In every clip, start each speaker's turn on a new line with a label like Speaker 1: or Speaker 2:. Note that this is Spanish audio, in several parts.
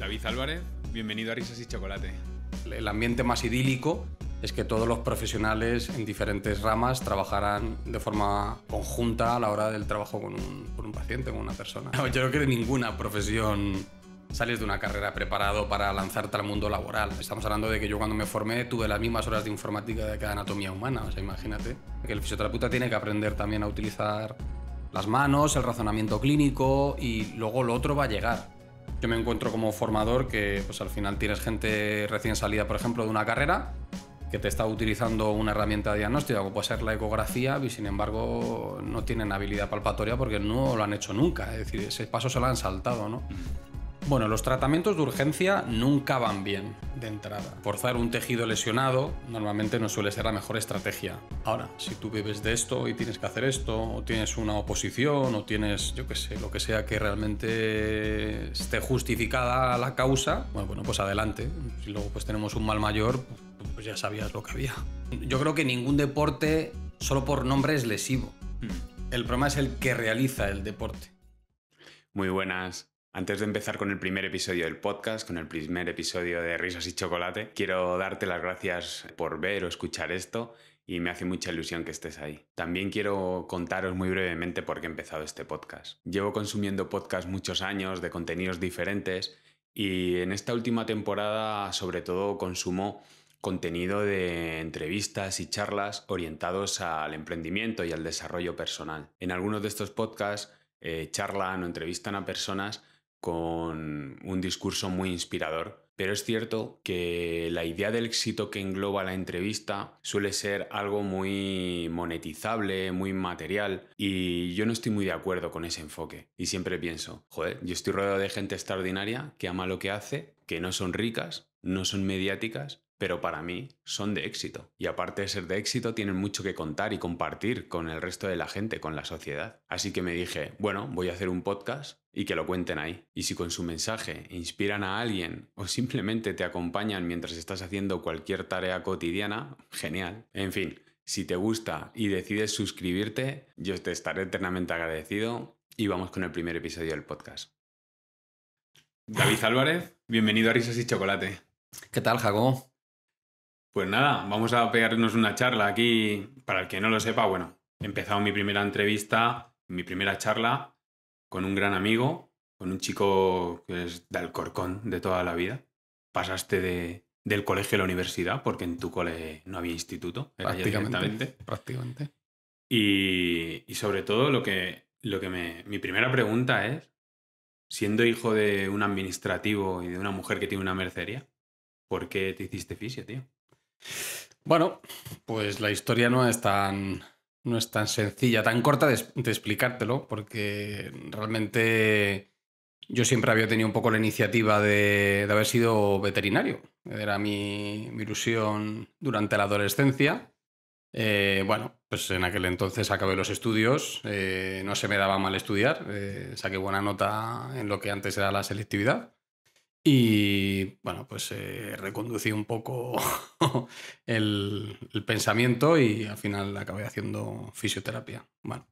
Speaker 1: David Álvarez, bienvenido a Risas y Chocolate.
Speaker 2: El ambiente más idílico es que todos los profesionales en diferentes ramas trabajarán de forma conjunta a la hora del trabajo con un paciente, con una persona. Yo creo que de ninguna profesión sales de una carrera preparado para lanzarte al mundo laboral. Estamos hablando de que yo cuando me formé tuve las mismas horas de informática de cada anatomía humana. O sea, imagínate que el fisioterapeuta tiene que aprender también a utilizar las manos, el razonamiento clínico y luego lo otro va a llegar. Yo me encuentro como formador que pues, al final tienes gente recién salida, por ejemplo, de una carrera que te está utilizando una herramienta diagnóstica como puede ser la ecografía y sin embargo no tienen habilidad palpatoria porque no lo han hecho nunca. Es decir, ese paso se lo han saltado, ¿no? Bueno, los tratamientos de urgencia nunca van bien de entrada. Forzar un tejido lesionado normalmente no suele ser la mejor estrategia. Ahora, si tú vives de esto y tienes que hacer esto, o tienes una oposición, o tienes, yo qué sé, lo que sea que realmente esté justificada la causa, bueno, pues adelante. Si luego pues tenemos un mal mayor, pues ya sabías lo que había. Yo creo que ningún deporte, solo por nombre, es lesivo. El problema es el que realiza el deporte.
Speaker 1: Muy buenas. Antes de empezar con el primer episodio del podcast, con el primer episodio de Risas y Chocolate, quiero darte las gracias por ver o escuchar esto y me hace mucha ilusión que estés ahí. También quiero contaros muy brevemente por qué he empezado este podcast. Llevo consumiendo podcast muchos años de contenidos diferentes y en esta última temporada sobre todo consumo contenido de entrevistas y charlas orientados al emprendimiento y al desarrollo personal. En algunos de estos podcasts charlan o entrevistan a personas con un discurso muy inspirador, pero es cierto que la idea del éxito que engloba la entrevista suele ser algo muy monetizable, muy material, y yo no estoy muy de acuerdo con ese enfoque. Y siempre pienso, joder, yo estoy rodeado de gente extraordinaria que ama lo que hace, que no son ricas, no son mediáticas, pero para mí son de éxito. Y aparte de ser de éxito, tienen mucho que contar y compartir con el resto de la gente, con la sociedad. Así que me dije, bueno, voy a hacer un podcast y que lo cuenten ahí. Y si con su mensaje inspiran a alguien o simplemente te acompañan mientras estás haciendo cualquier tarea cotidiana, genial. En fin, si te gusta y decides suscribirte, yo te estaré eternamente agradecido y vamos con el primer episodio del podcast. David Álvarez, bienvenido a Risas y Chocolate.
Speaker 2: ¿Qué tal, Jacobo?
Speaker 1: Pues nada, vamos a pegarnos una charla aquí. Para el que no lo sepa, bueno, he empezado mi primera entrevista, mi primera charla con un gran amigo, con un chico que es de Alcorcón de toda la vida. Pasaste del colegio a la universidad, porque en tu cole no había instituto, era ya directamente.
Speaker 2: Prácticamente.
Speaker 1: Y sobre todo mi primera pregunta es, siendo hijo de un administrativo y de una mujer que tiene una mercería, ¿por qué te hiciste fisio, tío?
Speaker 2: Bueno, pues la historia no es tan sencilla, tan corta de explicártelo, porque realmente yo siempre había tenido un poco la iniciativa de haber sido veterinario. Era mi ilusión durante la adolescencia. Bueno, pues en aquel entonces acabé los estudios, no se me daba mal estudiar, saqué buena nota en lo que antes era la selectividad. Y bueno, pues reconducí un poco el pensamiento y al final acabé haciendo fisioterapia. Bueno,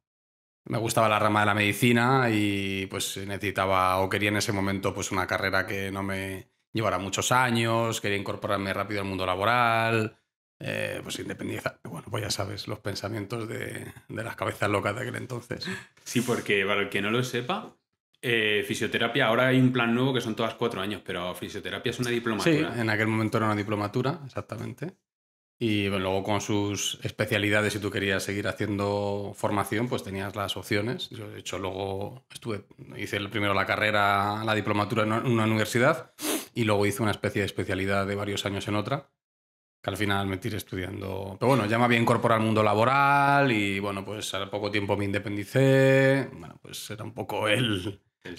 Speaker 2: me gustaba la rama de la medicina y pues necesitaba o quería en ese momento pues una carrera que no me llevara muchos años, quería incorporarme rápido al mundo laboral, pues independizar. Bueno, pues ya sabes, los pensamientos de las cabezas locas de aquel entonces.
Speaker 1: Sí, porque para el que no lo sepa, fisioterapia, ahora hay un plan nuevo que son todas 4 años, pero fisioterapia es una diplomatura.
Speaker 2: Sí, en aquel momento era una diplomatura, exactamente. Y bueno, luego con sus especialidades, si tú querías seguir haciendo formación, pues tenías las opciones. Yo, de hecho, luego hice primero la carrera, la diplomatura en una universidad y luego hice una especie de especialidad de varios años en otra, que al final me tiré estudiando. Pero bueno, ya me había incorporado al mundo laboral y bueno, pues al poco tiempo me independicé. Bueno, pues era un poco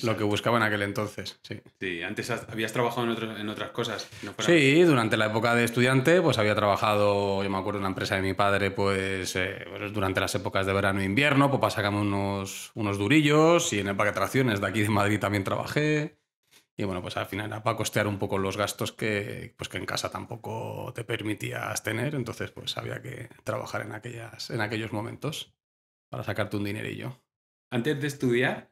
Speaker 2: lo que buscaba en aquel entonces, sí.
Speaker 1: Sí, antes habías trabajado en otras cosas.
Speaker 2: Sí, durante la época de estudiante pues había trabajado, yo me acuerdo, en una empresa de mi padre, pues durante las épocas de verano e invierno, pues para sacarme unos durillos y en el parque de atracciones de aquí de Madrid también trabajé. Y bueno, pues al final era para costear un poco los gastos que en casa tampoco te permitías tener, entonces pues había que trabajar en aquellos momentos para sacarte un dinerillo.
Speaker 1: Antes de estudiar,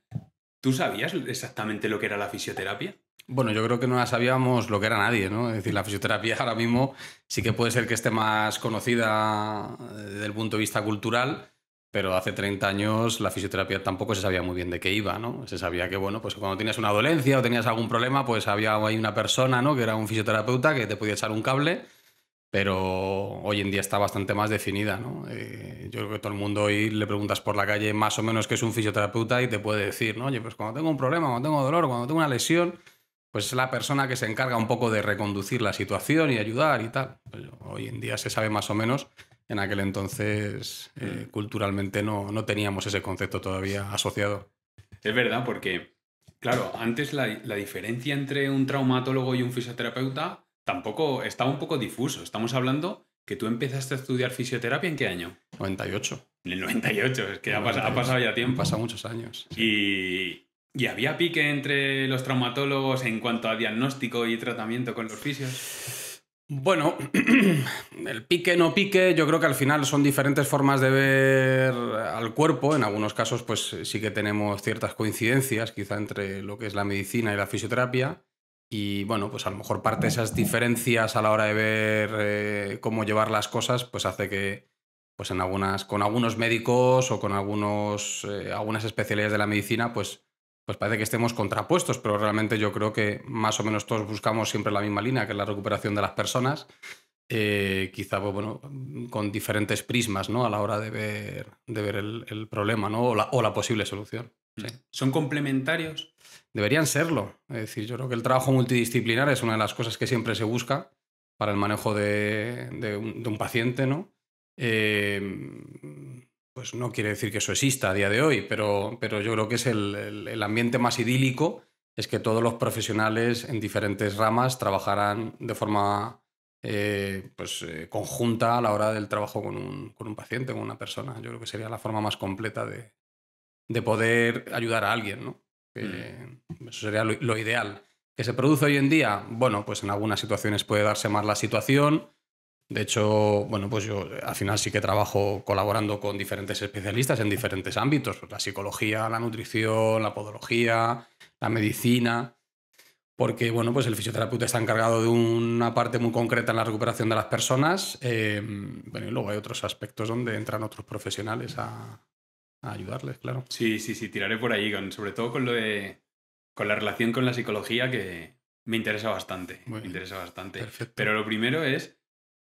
Speaker 1: ¿tú sabías exactamente lo que era la fisioterapia?
Speaker 2: Bueno, yo creo que no la sabíamos lo que era nadie, ¿no? Es decir, la fisioterapia ahora mismo sí que puede ser que esté más conocida desde el punto de vista cultural, pero hace 30 años la fisioterapia tampoco se sabía muy bien de qué iba, ¿no? Se sabía que, bueno, pues cuando tenías una dolencia o tenías algún problema, pues había ahí una persona, ¿no? Que era un fisioterapeuta que te podía echar un cable, pero hoy en día está bastante más definida, ¿no? Yo creo que todo el mundo hoy le preguntas por la calle más o menos qué es un fisioterapeuta y te puede decir, ¿no? Oye, pues cuando tengo un problema, cuando tengo dolor, cuando tengo una lesión, pues es la persona que se encarga un poco de reconducir la situación y ayudar y tal. Pues hoy en día se sabe más o menos. En aquel entonces, culturalmente no teníamos ese concepto todavía asociado.
Speaker 1: Es verdad, porque, claro, antes la diferencia entre un traumatólogo y un fisioterapeuta tampoco estaba un poco difuso. Estamos hablando que tú empezaste a estudiar fisioterapia ¿en qué año?
Speaker 2: 98.
Speaker 1: En el 98, es que ha
Speaker 2: 98.
Speaker 1: pasado ya
Speaker 2: Han
Speaker 1: tiempo.
Speaker 2: pasado muchos años. Sí.
Speaker 1: Y había pique entre los traumatólogos en cuanto a diagnóstico y tratamiento con los fisios.
Speaker 2: Bueno, el pique no pique, yo creo que al final son diferentes formas de ver al cuerpo. En algunos casos, pues sí que tenemos ciertas coincidencias, quizá entre lo que es la medicina y la fisioterapia. Y bueno, pues a lo mejor parte de esas diferencias a la hora de ver cómo llevar las cosas, pues hace que, pues con algunos médicos o con algunas especialidades de la medicina, pues parece que estemos contrapuestos, pero realmente yo creo que más o menos todos buscamos siempre la misma línea, que es la recuperación de las personas, quizá pues, bueno, con diferentes prismas, ¿no? A la hora de ver el problema, ¿no? O la posible solución. Sí.
Speaker 1: ¿Son complementarios?
Speaker 2: Deberían serlo. Es decir, yo creo que el trabajo multidisciplinar es una de las cosas que siempre se busca para el manejo de un paciente, ¿no? Pues no quiere decir que eso exista a día de hoy, pero yo creo que es el ambiente más idílico, es que todos los profesionales en diferentes ramas trabajarán de forma conjunta a la hora del trabajo con un paciente, con una persona. Yo creo que sería la forma más completa de poder ayudar a alguien, ¿no? Eso sería lo ideal. ¿Que se produce hoy en día? Bueno, pues en algunas situaciones puede darse más la situación. De hecho, bueno, pues yo al final sí que trabajo colaborando con diferentes especialistas en diferentes ámbitos, pues la psicología, la nutrición, la podología, la medicina, porque bueno, pues el fisioterapeuta está encargado de una parte muy concreta en la recuperación de las personas. Bueno, y luego hay otros aspectos donde entran otros profesionales a ayudarles, claro.
Speaker 1: Sí, tiraré por ahí, sobre todo con la relación con la psicología que me interesa bastante.
Speaker 2: Muy
Speaker 1: Me
Speaker 2: bien.
Speaker 1: interesa bastante.
Speaker 2: Perfecto.
Speaker 1: Pero lo primero es,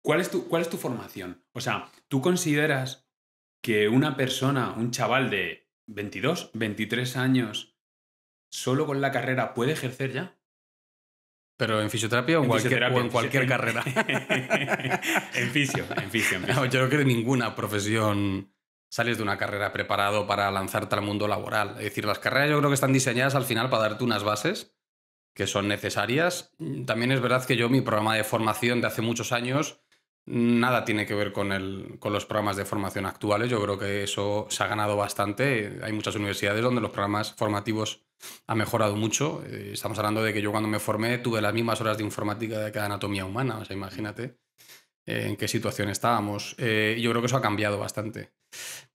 Speaker 1: ¿cuál es tu formación? O sea, ¿tú consideras que una persona, un chaval de 22, 23 años, solo con la carrera puede ejercer ya?
Speaker 2: ¿Pero en fisioterapia o
Speaker 1: En fisioterapia,
Speaker 2: en cualquier carrera?
Speaker 1: En fisio.
Speaker 2: No, yo creo que de ninguna profesión sales de una carrera preparado para lanzarte al mundo laboral. Es decir, las carreras yo creo que están diseñadas al final para darte unas bases que son necesarias. También es verdad que mi programa de formación de hace muchos años, nada tiene que ver con los programas de formación actuales. Yo creo que eso se ha ganado bastante. Hay muchas universidades donde los programas formativos han mejorado mucho. Estamos hablando de que yo cuando me formé tuve las mismas horas de informática que de anatomía humana. O sea, imagínate en qué situación estábamos. Yo creo que eso ha cambiado bastante.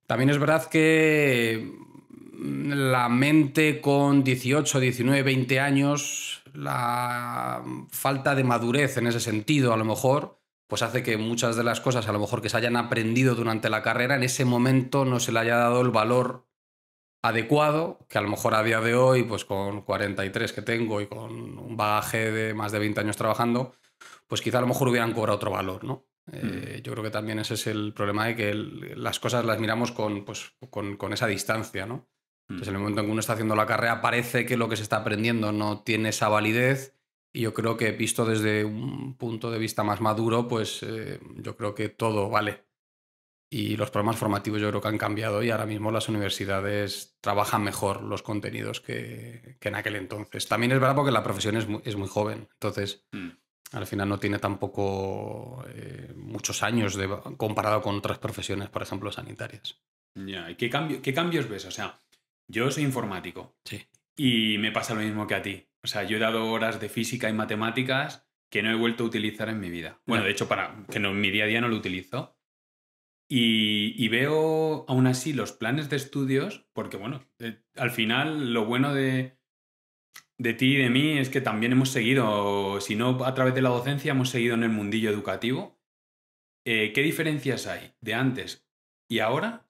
Speaker 2: También es verdad que la mente con 18, 19, 20 años, la falta de madurez en ese sentido, a lo mejor, pues hace que muchas de las cosas, a lo mejor que se hayan aprendido durante la carrera, en ese momento no se le haya dado el valor adecuado, que a lo mejor a día de hoy, pues con 43 que tengo y con un bagaje de más de 20 años trabajando, pues quizá a lo mejor hubieran cobrado otro valor, ¿no? Yo creo que también ese es el problema de que las cosas las miramos con esa distancia, ¿no? Entonces, en el momento en que uno está haciendo la carrera, parece que lo que se está aprendiendo no tiene esa validez. Y yo creo que, visto desde un punto de vista más maduro, pues yo creo que todo vale. Y los programas formativos yo creo que han cambiado y ahora mismo las universidades trabajan mejor los contenidos que en aquel entonces. También es verdad porque la profesión es muy joven. Entonces, al final no tiene tampoco muchos años comparado con otras profesiones, por ejemplo, sanitarias.
Speaker 1: Ya, ¿y qué cambios ves? O sea, yo soy informático.
Speaker 2: Sí.
Speaker 1: Y me pasa lo mismo que a ti. O sea, yo he dado horas de física y matemáticas que no he vuelto a utilizar en mi vida. Bueno, de hecho, en mi día a día no lo utilizo. Y veo aún así los planes de estudios, porque bueno, al final lo bueno de de ti y de mí es que también hemos seguido, si no a través de la docencia, hemos seguido en el mundillo educativo. ¿Qué diferencias hay de antes y ahora?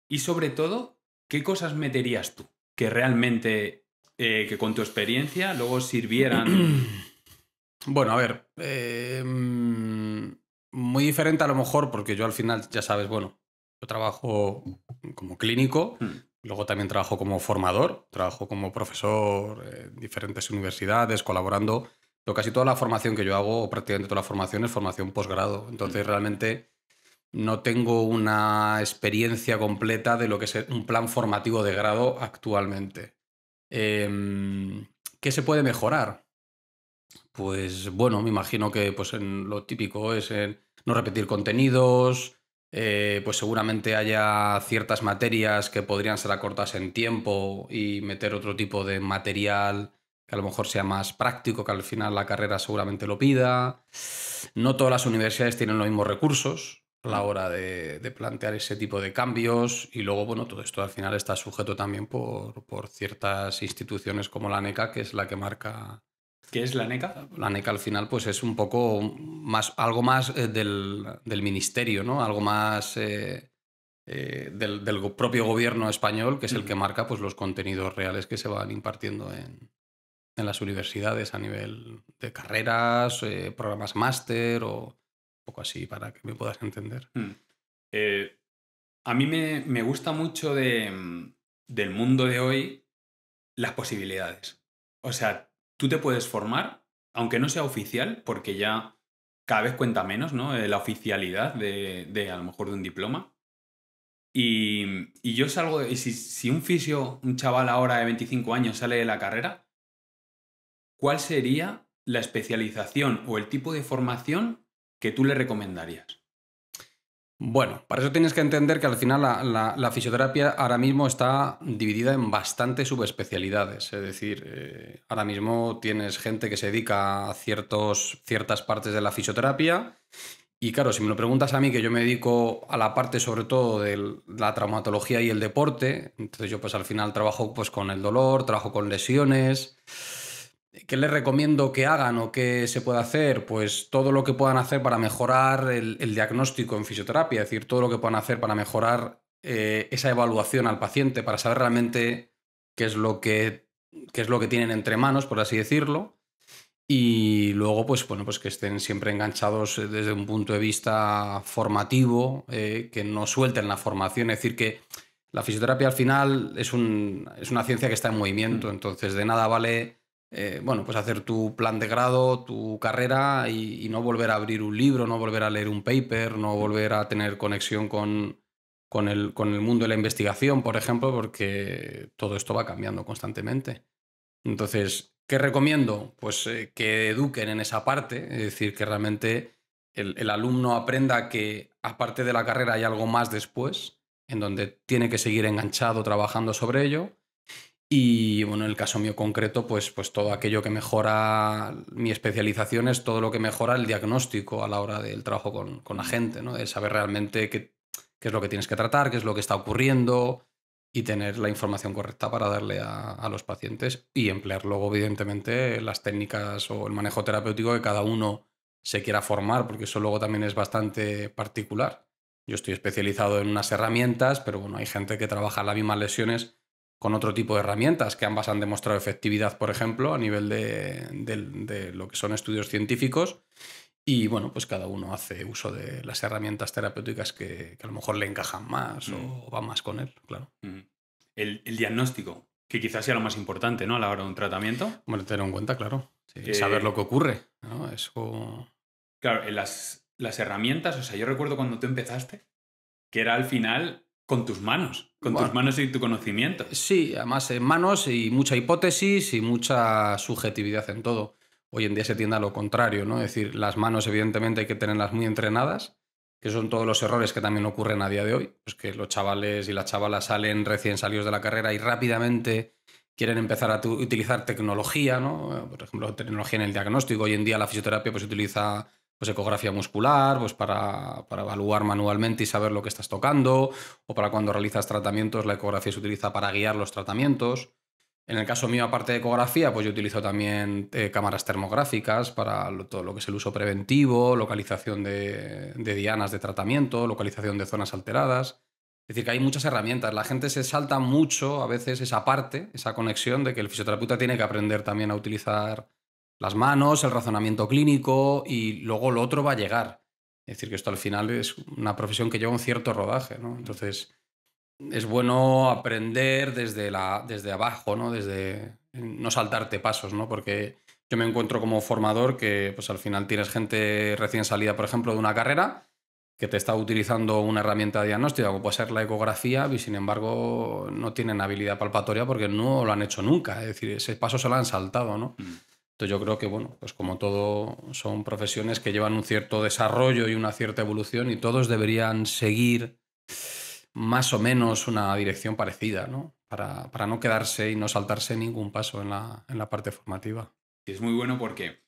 Speaker 1: Y sobre todo, ¿qué cosas meterías tú que realmente, que con tu experiencia luego sirvieran?
Speaker 2: Bueno, a ver, muy diferente a lo mejor, porque yo al final, ya sabes, bueno, yo trabajo como clínico, luego también trabajo como formador, trabajo como profesor en diferentes universidades, colaborando. Pero casi toda la formación que yo hago, o prácticamente toda la formación, es formación posgrado. Entonces, realmente no tengo una experiencia completa de lo que es un plan formativo de grado actualmente. ¿Qué se puede mejorar? Pues bueno, me imagino que pues, en lo típico es en no repetir contenidos, pues seguramente haya ciertas materias que podrían ser acortas en tiempo y meter otro tipo de material que a lo mejor sea más práctico, que al final la carrera seguramente lo pida. No todas las universidades tienen los mismos recursos a la hora de plantear ese tipo de cambios y luego, bueno, todo esto al final está sujeto también por ciertas instituciones como la NECA, que es la que marca.
Speaker 1: ¿Qué es la NECA?
Speaker 2: La NECA al final pues es un poco más, algo más del ministerio, ¿no? Algo más del propio gobierno español, que es el que marca pues, los contenidos reales que se van impartiendo en las universidades a nivel de carreras, programas máster o un poco así para que me puedas entender.
Speaker 1: A mí me gusta mucho del mundo de hoy las posibilidades. O sea, tú te puedes formar, aunque no sea oficial, porque ya cada vez cuenta menos, ¿no? La oficialidad de a lo mejor de un diploma. Y yo salgo, y si un fisio, un chaval ahora de 25 años sale de la carrera, ¿cuál sería la especialización o el tipo de formación que tú le recomendarías?
Speaker 2: Bueno, para eso tienes que entender que al final la fisioterapia ahora mismo está dividida en bastantes subespecialidades. Es decir, ahora mismo tienes gente que se dedica a ciertas partes de la fisioterapia. Y claro, si me lo preguntas a mí, que yo me dedico a la parte sobre todo de la traumatología y el deporte, entonces yo pues al final trabajo pues con el dolor, trabajo con lesiones. ¿Qué les recomiendo que hagan o qué se puede hacer? Pues todo lo que puedan hacer para mejorar el diagnóstico en fisioterapia, es decir, todo lo que puedan hacer para mejorar esa evaluación al paciente, para saber realmente qué es lo que tienen entre manos, por así decirlo. Y luego, pues bueno, pues que estén siempre enganchados desde un punto de vista formativo, que no suelten la formación. Es decir, que la fisioterapia al final es una ciencia que está en movimiento, entonces de nada vale bueno, pues hacer tu plan de grado, tu carrera y no volver a abrir un libro, no volver a leer un paper, no volver a tener conexión con el mundo de la investigación, por ejemplo, porque todo esto va cambiando constantemente. Entonces, ¿qué recomiendo? Pues que eduquen en esa parte, es decir, que realmente el alumno aprenda que aparte de la carrera hay algo más después, en donde tiene que seguir enganchado trabajando sobre ello. Y bueno, en el caso mío concreto, pues todo aquello que mejora mi especialización es todo lo que mejora el diagnóstico a la hora del trabajo con la gente, ¿no? De saber realmente qué es lo que tienes que tratar, qué es lo que está ocurriendo y tener la información correcta para darle a los pacientes y emplear luego, evidentemente, las técnicas o el manejo terapéutico que cada uno se quiera formar, porque eso luego también es bastante particular. Yo estoy especializado en unas herramientas, pero bueno, hay gente que trabaja las mismas lesiones con otro tipo de herramientas que ambas han demostrado efectividad, por ejemplo, a nivel de lo que son estudios científicos. Y bueno, pues cada uno hace uso de las herramientas terapéuticas que a lo mejor le encajan más o van más con él, claro.
Speaker 1: El diagnóstico, que quizás sea lo más importante, ¿no? A la hora de un tratamiento.
Speaker 2: Bueno, tener en cuenta, claro. Sí, saber lo que ocurre, ¿no? Eso.
Speaker 1: Claro, las herramientas, o sea, yo recuerdo cuando tú empezaste, que era al final con tus manos, tus manos y tu conocimiento.
Speaker 2: Sí, además en manos y mucha hipótesis y mucha subjetividad en todo. Hoy en día se tiende a lo contrario, ¿no? Es decir, las manos evidentemente hay que tenerlas muy entrenadas, que son todos los errores que también ocurren a día de hoy, pues que los chavales y las chavalas salen recién salidos de la carrera y rápidamente quieren empezar a utilizar tecnología, ¿no? Por ejemplo, tecnología en el diagnóstico. Hoy en día la fisioterapia pues utiliza pues ecografía muscular, pues para evaluar manualmente y saber lo que estás tocando, o para cuando realizas tratamientos, la ecografía se utiliza para guiar los tratamientos. En el caso mío, aparte de ecografía, pues yo utilizo también cámaras termográficas para todo lo que es el uso preventivo, localización de dianas de tratamiento, localización de zonas alteradas. Es decir, que hay muchas herramientas. La gente se salta mucho a veces esa parte, esa conexión de que el fisioterapeuta tiene que aprender también a utilizar las manos, el razonamiento clínico y luego lo otro va a llegar. Es decir, que esto al final es una profesión que lleva un cierto rodaje, ¿no? Entonces, es bueno aprender desde abajo, ¿no? Desde no saltarte pasos, ¿no? Porque yo me encuentro como formador que pues al final tienes gente recién salida, por ejemplo, de una carrera que te está utilizando una herramienta diagnóstica como puede ser la ecografía y sin embargo no tienen habilidad palpatoria porque no lo han hecho nunca. Es decir, ese paso se lo han saltado, ¿no? Entonces yo creo que, bueno, pues como todo son profesiones que llevan un cierto desarrollo y una cierta evolución y todos deberían seguir más o menos una dirección parecida, ¿no? Para no quedarse y no saltarse ningún paso en la parte formativa.
Speaker 1: Y es muy bueno porque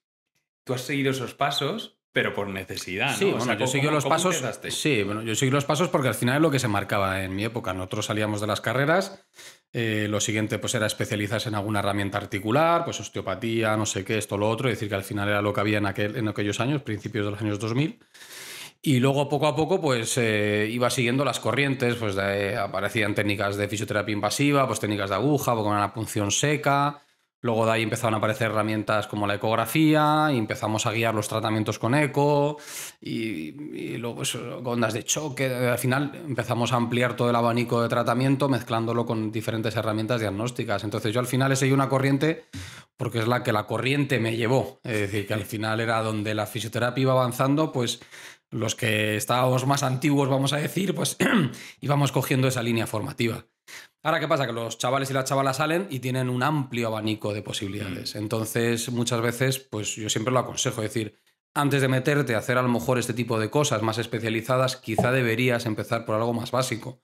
Speaker 1: tú has seguido esos pasos, pero por necesidad, ¿no?
Speaker 2: Sí, bueno, yo seguí los pasos.
Speaker 1: Empezaste?
Speaker 2: Sí, bueno, yo seguí los pasos porque al final es lo que se marcaba en mi época. Nosotros salíamos de las carreras. Lo siguiente pues era especializarse en alguna herramienta articular, pues osteopatía, no sé qué, esto, lo otro. Es decir, que al final era lo que había en aquellos años, principios de los años 2000. Y luego poco a poco pues iba siguiendo las corrientes, pues aparecían técnicas de fisioterapia invasiva, pues técnicas de aguja, como la punción seca. Luego de ahí empezaron a aparecer herramientas como la ecografía y empezamos a guiar los tratamientos con eco y luego pues, ondas de choque. Al final empezamos a ampliar todo el abanico de tratamiento mezclándolo con diferentes herramientas diagnósticas. Entonces yo al final he seguido una corriente porque es la que la corriente me llevó. Es decir, que al final era donde la fisioterapia iba avanzando, pues los que estábamos más antiguos, vamos a decir, pues íbamos cogiendo esa línea formativa. Ahora, ¿qué pasa? Que los chavales y las chavalas salen y tienen un amplio abanico de posibilidades. Entonces, muchas veces, pues yo siempre lo aconsejo, es decir, antes de meterte a hacer a lo mejor este tipo de cosas más especializadas, quizá deberías empezar por algo más básico.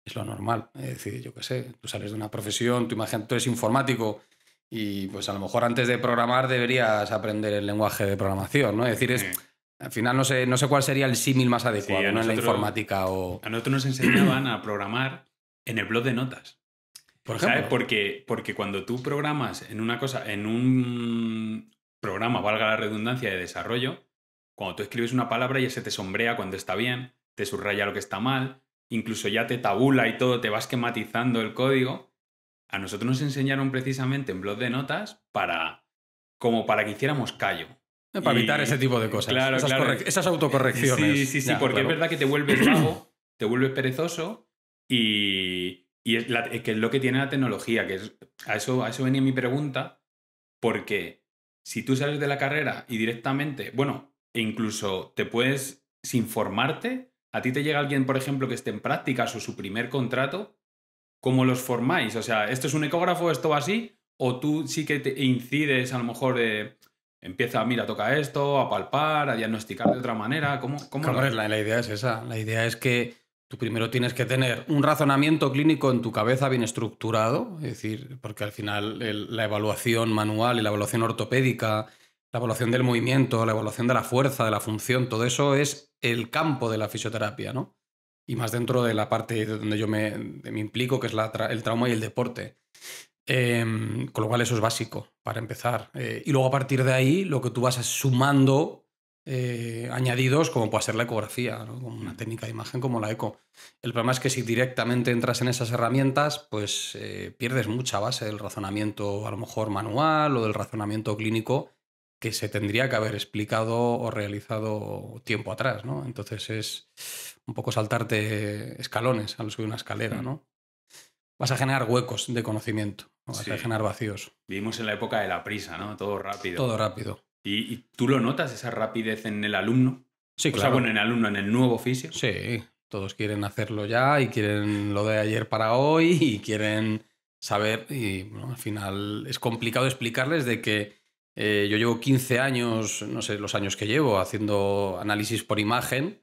Speaker 2: Es lo normal. Es decir, yo qué sé, tú sales de una profesión, tú imagínate, tú eres informático y pues a lo mejor antes de programar deberías aprender el lenguaje de programación, ¿no? Es decir, al final no sé cuál sería el símil más adecuado, ¿no? En la informática o...
Speaker 1: A nosotros nos enseñaban a programar en el bloc de notas.
Speaker 2: Por ejemplo.
Speaker 1: ¿Sabes? Porque cuando tú programas en una cosa, en un programa, valga la redundancia, de desarrollo, cuando tú escribes una palabra ya se te sombrea cuando está bien, te subraya lo que está mal, incluso ya te tabula y todo, te va esquematizando el código. A nosotros nos enseñaron precisamente en bloc de notas como para que hiciéramos callo.
Speaker 2: Para evitar ese tipo de cosas.
Speaker 1: Claro,
Speaker 2: esas autocorrecciones.
Speaker 1: Sí, porque claro. Es verdad que te vuelves vago, te vuelves perezoso y que es lo que tiene la tecnología, que es, a eso venía mi pregunta, porque si tú sales de la carrera y directamente, bueno, e incluso te puedes, sin formarte, a ti te llega alguien, por ejemplo, que esté en prácticas o su primer contrato, ¿cómo los formáis? O sea, ¿esto es un ecógrafo, esto va así? ¿O tú sí que te incides a lo mejor empieza, mira, toca esto, a palpar, a diagnosticar de otra manera? ¿Cómo
Speaker 2: la idea es esa. La idea es que tú primero tienes que tener un razonamiento clínico en tu cabeza bien estructurado, es decir, porque al final la evaluación manual y la evaluación ortopédica, la evaluación del movimiento, la evaluación de la fuerza, de la función, todo eso es el campo de la fisioterapia, ¿no? Y más dentro de la parte donde yo me implico, que es el trauma y el deporte. Con lo cual eso es básico para empezar. Y luego a partir de ahí lo que tú vas sumando añadidos como puede ser la ecografía, ¿no? Como una técnica de imagen como la eco. El problema es que si directamente entras en esas herramientas, pues pierdes mucha base del razonamiento a lo mejor manual o del razonamiento clínico que se tendría que haber explicado o realizado tiempo atrás, ¿no? Entonces es un poco saltarte escalones al subir una escalera, ¿no? Vas a generar huecos de conocimiento, ¿no? Vas a generar vacíos.
Speaker 1: Vivimos en la época de la prisa, ¿no? Todo rápido.
Speaker 2: Todo rápido.
Speaker 1: ¿Y tú lo notas, esa rapidez en el alumno?
Speaker 2: Sí, claro.
Speaker 1: O sea, bueno, en el alumno, en el nuevo oficio.
Speaker 2: Sí, todos quieren hacerlo ya y quieren lo de ayer para hoy y quieren saber. Y bueno, al final es complicado explicarles de que yo llevo 15 años, no sé los años que llevo, haciendo análisis por imagen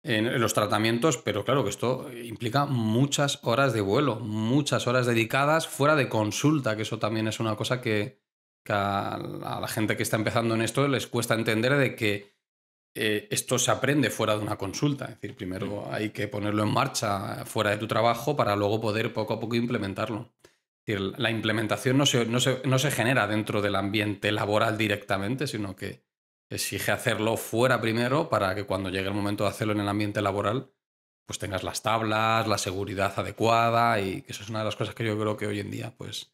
Speaker 2: en los tratamientos, pero claro que esto implica muchas horas de vuelo, muchas horas dedicadas fuera de consulta, que eso también es una cosa que a la gente que está empezando en esto les cuesta entender de que esto se aprende fuera de una consulta. Es decir, primero hay que ponerlo en marcha fuera de tu trabajo para luego poder poco a poco implementarlo. Es decir, la implementación no se genera dentro del ambiente laboral directamente, sino que exige hacerlo fuera primero para que cuando llegue el momento de hacerlo en el ambiente laboral, pues tengas las tablas, la seguridad adecuada, y que eso es una de las cosas que yo creo que hoy en día pues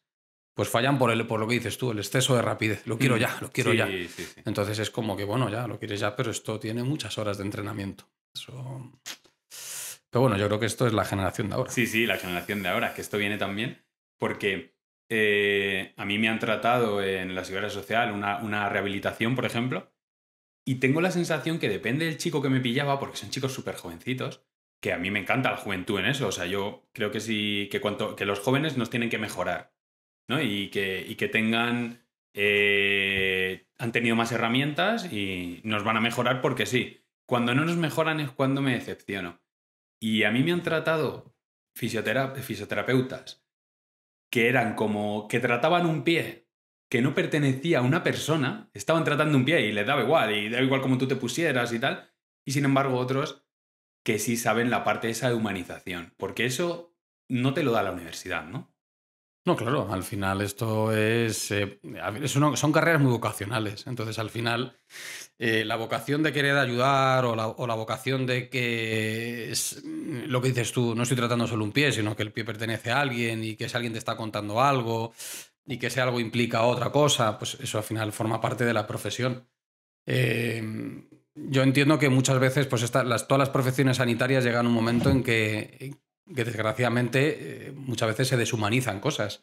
Speaker 2: fallan por lo que dices tú, el exceso de rapidez. Lo quiero ya, lo quiero ya.
Speaker 1: Sí.
Speaker 2: Entonces es como que, bueno, ya lo quieres ya, pero esto tiene muchas horas de entrenamiento. Eso... Pero bueno, yo creo que esto es la generación de ahora.
Speaker 1: Sí, la generación de ahora, que esto viene también porque a mí me han tratado en la seguridad social una rehabilitación, por ejemplo, y tengo la sensación que depende del chico que me pillaba, porque son chicos súper jovencitos, que a mí me encanta la juventud en eso. O sea, yo creo que sí, que los jóvenes nos tienen que mejorar, ¿no? Y que tengan... han tenido más herramientas y nos van a mejorar porque sí. Cuando no nos mejoran es cuando me decepciono. Y a mí me han tratado fisioterapeutas que eran como que trataban un pie que no pertenecía a una persona, estaban tratando un pie y les daba igual, y daba igual como tú te pusieras y tal. Y sin embargo otros que sí saben la parte esa de humanización, porque eso no te lo da la universidad, ¿no?
Speaker 2: No, claro, al final esto son carreras muy vocacionales. Entonces, al final, la vocación de querer ayudar o la vocación de que es lo que dices tú, no estoy tratando solo un pie, sino que el pie pertenece a alguien y que ese alguien te está contando algo y que ese algo implica otra cosa, pues eso al final forma parte de la profesión. Yo entiendo que muchas veces pues todas las profesiones sanitarias llegan a un momento en que desgraciadamente muchas veces se deshumanizan cosas.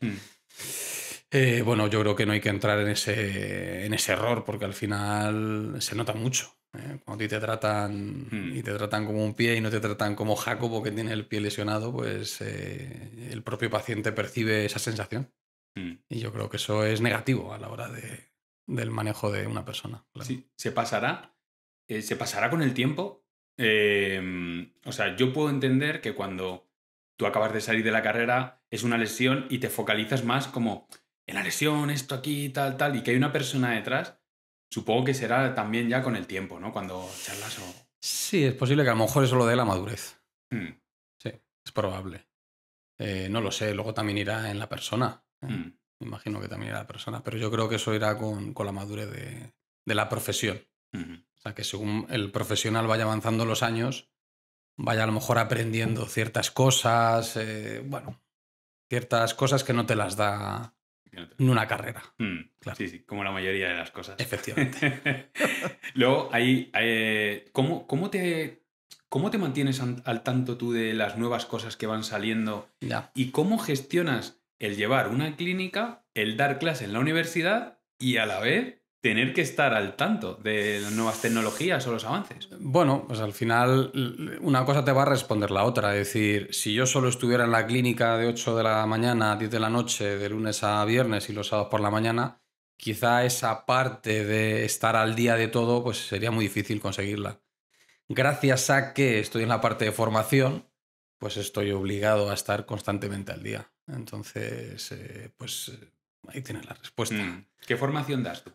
Speaker 2: Bueno, yo creo que no hay que entrar en ese error, porque al final se nota mucho. Cuando a ti te tratan y te tratan como un pie y no te tratan como Jacobo, que tiene el pie lesionado, pues el propio paciente percibe esa sensación. Y yo creo que eso es negativo a la hora del manejo de una persona. Claro.
Speaker 1: Sí, se pasará con el tiempo. O sea, yo puedo entender que cuando tú acabas de salir de la carrera es una lesión y te focalizas más como en la lesión, esto aquí, tal, y que hay una persona detrás. Supongo que será también ya con el tiempo, ¿no? Cuando charlas o...
Speaker 2: Sí, es posible que a lo mejor eso lo dé la madurez.
Speaker 1: Mm.
Speaker 2: Sí, es probable. No lo sé, luego también irá en la persona. Me imagino que también irá la persona, pero yo creo que eso irá con la madurez de la profesión. O sea, que según el profesional vaya avanzando los años, vaya a lo mejor aprendiendo ciertas cosas, ciertas cosas que no te las da en una carrera.
Speaker 1: Claro. Sí, como la mayoría de las cosas.
Speaker 2: Efectivamente.
Speaker 1: Luego, ¿cómo te mantienes al tanto tú de las nuevas cosas que van saliendo?
Speaker 2: Ya.
Speaker 1: ¿Y cómo gestionas el llevar una clínica, el dar clase en la universidad y a la vez tener que estar al tanto de las nuevas tecnologías o los avances?
Speaker 2: Bueno, pues al final una cosa te va a responder la otra. Es decir, si yo solo estuviera en la clínica de 8 de la mañana a 10 de la noche, de lunes a viernes y los sábados por la mañana, quizá esa parte de estar al día de todo pues sería muy difícil conseguirla. Gracias a que estoy en la parte de formación, pues estoy obligado a estar constantemente al día. Entonces, ahí tienes la respuesta.
Speaker 1: ¿Qué formación das tú?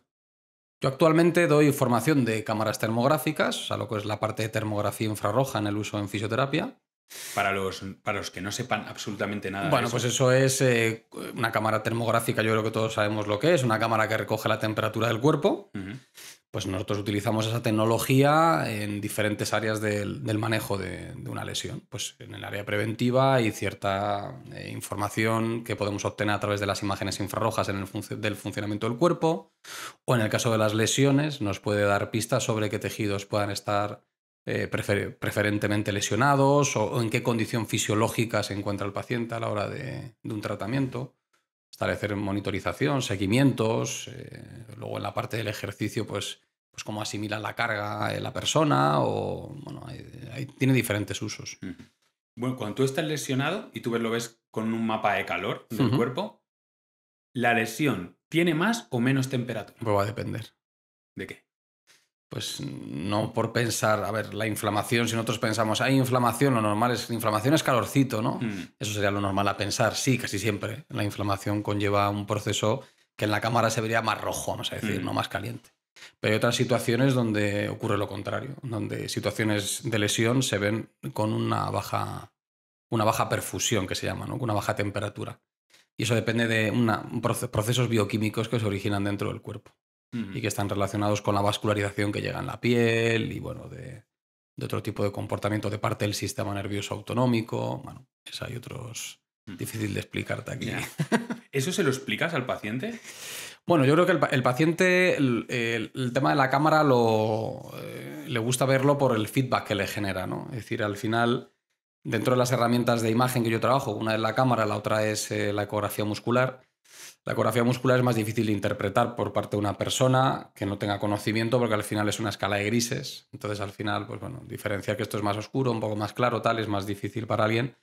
Speaker 2: Yo actualmente doy formación de cámaras termográficas, o sea, lo que es la parte de termografía infrarroja en el uso en fisioterapia.
Speaker 1: Para los que no sepan absolutamente nada
Speaker 2: Bueno,
Speaker 1: de eso.
Speaker 2: Pues eso es una cámara termográfica, yo creo que todos sabemos lo que es, una cámara que recoge la temperatura del cuerpo. Pues nosotros utilizamos esa tecnología en diferentes áreas del manejo de una lesión. Pues en el área preventiva hay cierta información que podemos obtener a través de las imágenes infrarrojas del funcionamiento del cuerpo, o en el caso de las lesiones nos puede dar pistas sobre qué tejidos puedan estar preferentemente lesionados o en qué condición fisiológica se encuentra el paciente a la hora de un tratamiento. Establecer monitorización, seguimientos, luego en la parte del ejercicio, pues cómo asimila la carga la persona, o bueno, tiene diferentes usos.
Speaker 1: Bueno, cuando tú estás lesionado y tú lo ves con un mapa de calor del cuerpo, ¿la lesión tiene más o menos temperatura?
Speaker 2: Pues va a depender.
Speaker 1: ¿De qué?
Speaker 2: Pues no por pensar, a ver, la inflamación, si nosotros pensamos, hay inflamación, lo normal es, inflamación es calorcito, ¿no? Eso sería lo normal a pensar, sí, casi siempre. La inflamación conlleva un proceso que en la cámara se vería más rojo, vamos a decir, no más caliente. Pero hay otras situaciones donde ocurre lo contrario, donde situaciones de lesión se ven con una baja perfusión, que se llama, ¿no? Con una baja temperatura. Y eso depende de procesos bioquímicos que se originan dentro del cuerpo y que están relacionados con la vascularización que llega en la piel y bueno, de otro tipo de comportamiento de parte del sistema nervioso autonómico. Bueno, eso hay otros... Difícil de explicarte aquí.
Speaker 1: Yeah. ¿Eso se lo explicas al paciente?
Speaker 2: Bueno, yo creo que el paciente, el tema de la cámara le gusta verlo por el feedback que le genera, ¿no? Es decir, al final, dentro de las herramientas de imagen que yo trabajo, una es la cámara, la otra es la ecografía muscular. La ecografía muscular es más difícil de interpretar por parte de una persona que no tenga conocimiento porque al final es una escala de grises. Entonces, al final, pues bueno, diferenciar que esto es más oscuro, un poco más claro, tal, es más difícil para alguien.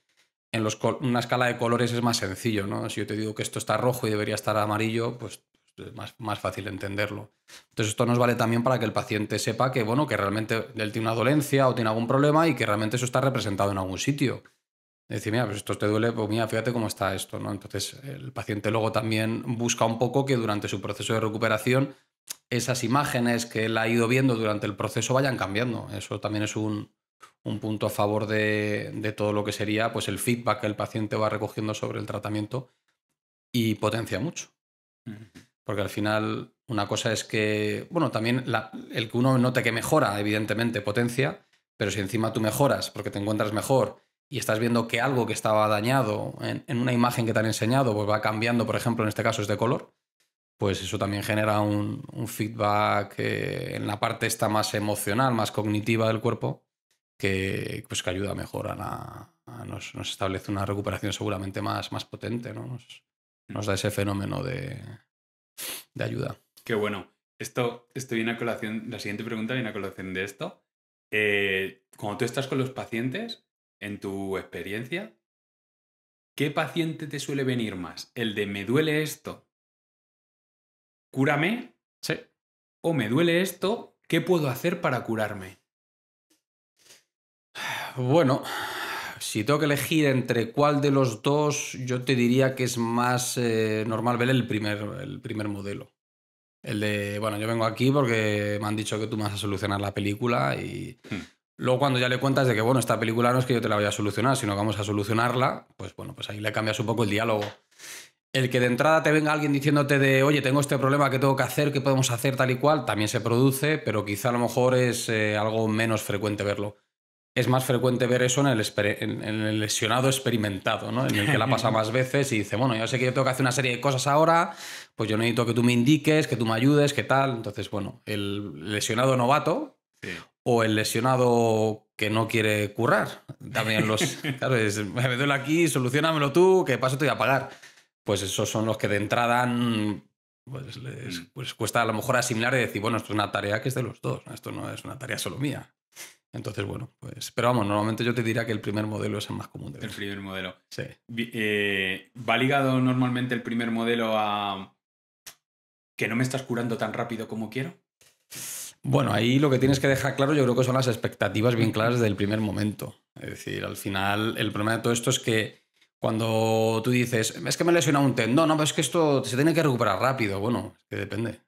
Speaker 2: En una escala de colores es más sencillo, ¿no? Si yo te digo que esto está rojo y debería estar amarillo, pues es más fácil entenderlo. Entonces esto nos vale también para que el paciente sepa que, bueno, que realmente él tiene una dolencia o tiene algún problema y que realmente eso está representado en algún sitio. Es decir, mira, pues esto te duele, pues mira, fíjate cómo está esto, ¿no? Entonces el paciente luego también busca un poco que durante su proceso de recuperación esas imágenes que él ha ido viendo durante el proceso vayan cambiando. Eso también es un punto a favor de todo lo que sería pues el feedback que el paciente va recogiendo sobre el tratamiento y potencia mucho. Porque al final una cosa es que, bueno, también el que uno note que mejora, evidentemente potencia, pero si encima tú mejoras porque te encuentras mejor y estás viendo que algo que estaba dañado en una imagen que te han enseñado pues va cambiando, por ejemplo, en este caso es de color, pues eso también genera un feedback en la parte esta más emocional, más cognitiva del cuerpo, que ayuda a mejorar, nos establece una recuperación seguramente más potente, ¿no? Nos da ese fenómeno de ayuda.
Speaker 1: Qué bueno. Esto viene a colación, la siguiente pregunta viene a colación de esto. Cuando tú estás con los pacientes, en tu experiencia, ¿qué paciente te suele venir más? ¿El de me duele esto, cúrame?
Speaker 2: Sí.
Speaker 1: ¿O me duele esto, qué puedo hacer para curarme?
Speaker 2: Bueno, si tengo que elegir entre cuál de los dos, yo te diría que es más normal ver el primer modelo. El de, bueno, yo vengo aquí porque me han dicho que tú me vas a solucionar la película y luego cuando ya le cuentas de que, bueno, esta película no es que yo te la vaya a solucionar, sino que vamos a solucionarla, pues bueno, pues ahí le cambias un poco el diálogo. El que de entrada te venga alguien diciéndote de, oye, tengo este problema, ¿qué tengo que hacer? ¿Qué podemos hacer? Tal y cual, también se produce, pero quizá a lo mejor es algo menos frecuente verlo. Es más frecuente ver eso en el lesionado experimentado, ¿no? En el que la pasa más veces y dice, bueno, yo sé que yo tengo que hacer una serie de cosas ahora, pues yo necesito que tú me indiques, que tú me ayudes, qué tal. Entonces, bueno, el lesionado novato o el lesionado que no quiere currar. También claro, me duele aquí, solucionamelo tú, que paso te voy a pagar. Pues esos son los que de entrada pues les cuesta a lo mejor asimilar y decir, bueno, esto es una tarea que es de los dos, esto no es una tarea solo mía. Entonces, bueno, pues... Pero vamos, normalmente yo te diría que el primer modelo es el más común de ver.
Speaker 1: El primer modelo.
Speaker 2: Sí.
Speaker 1: ¿Va ligado normalmente el primer modelo a que no me estás curando tan rápido como quiero?
Speaker 2: Bueno, ahí lo que tienes que dejar claro yo creo que son las expectativas bien claras desde el primer momento. Es decir, al final el problema de todo esto es que cuando tú dices, es que me he lesionado un tendón, no, pero es que esto se tiene que recuperar rápido. Bueno, es que depende.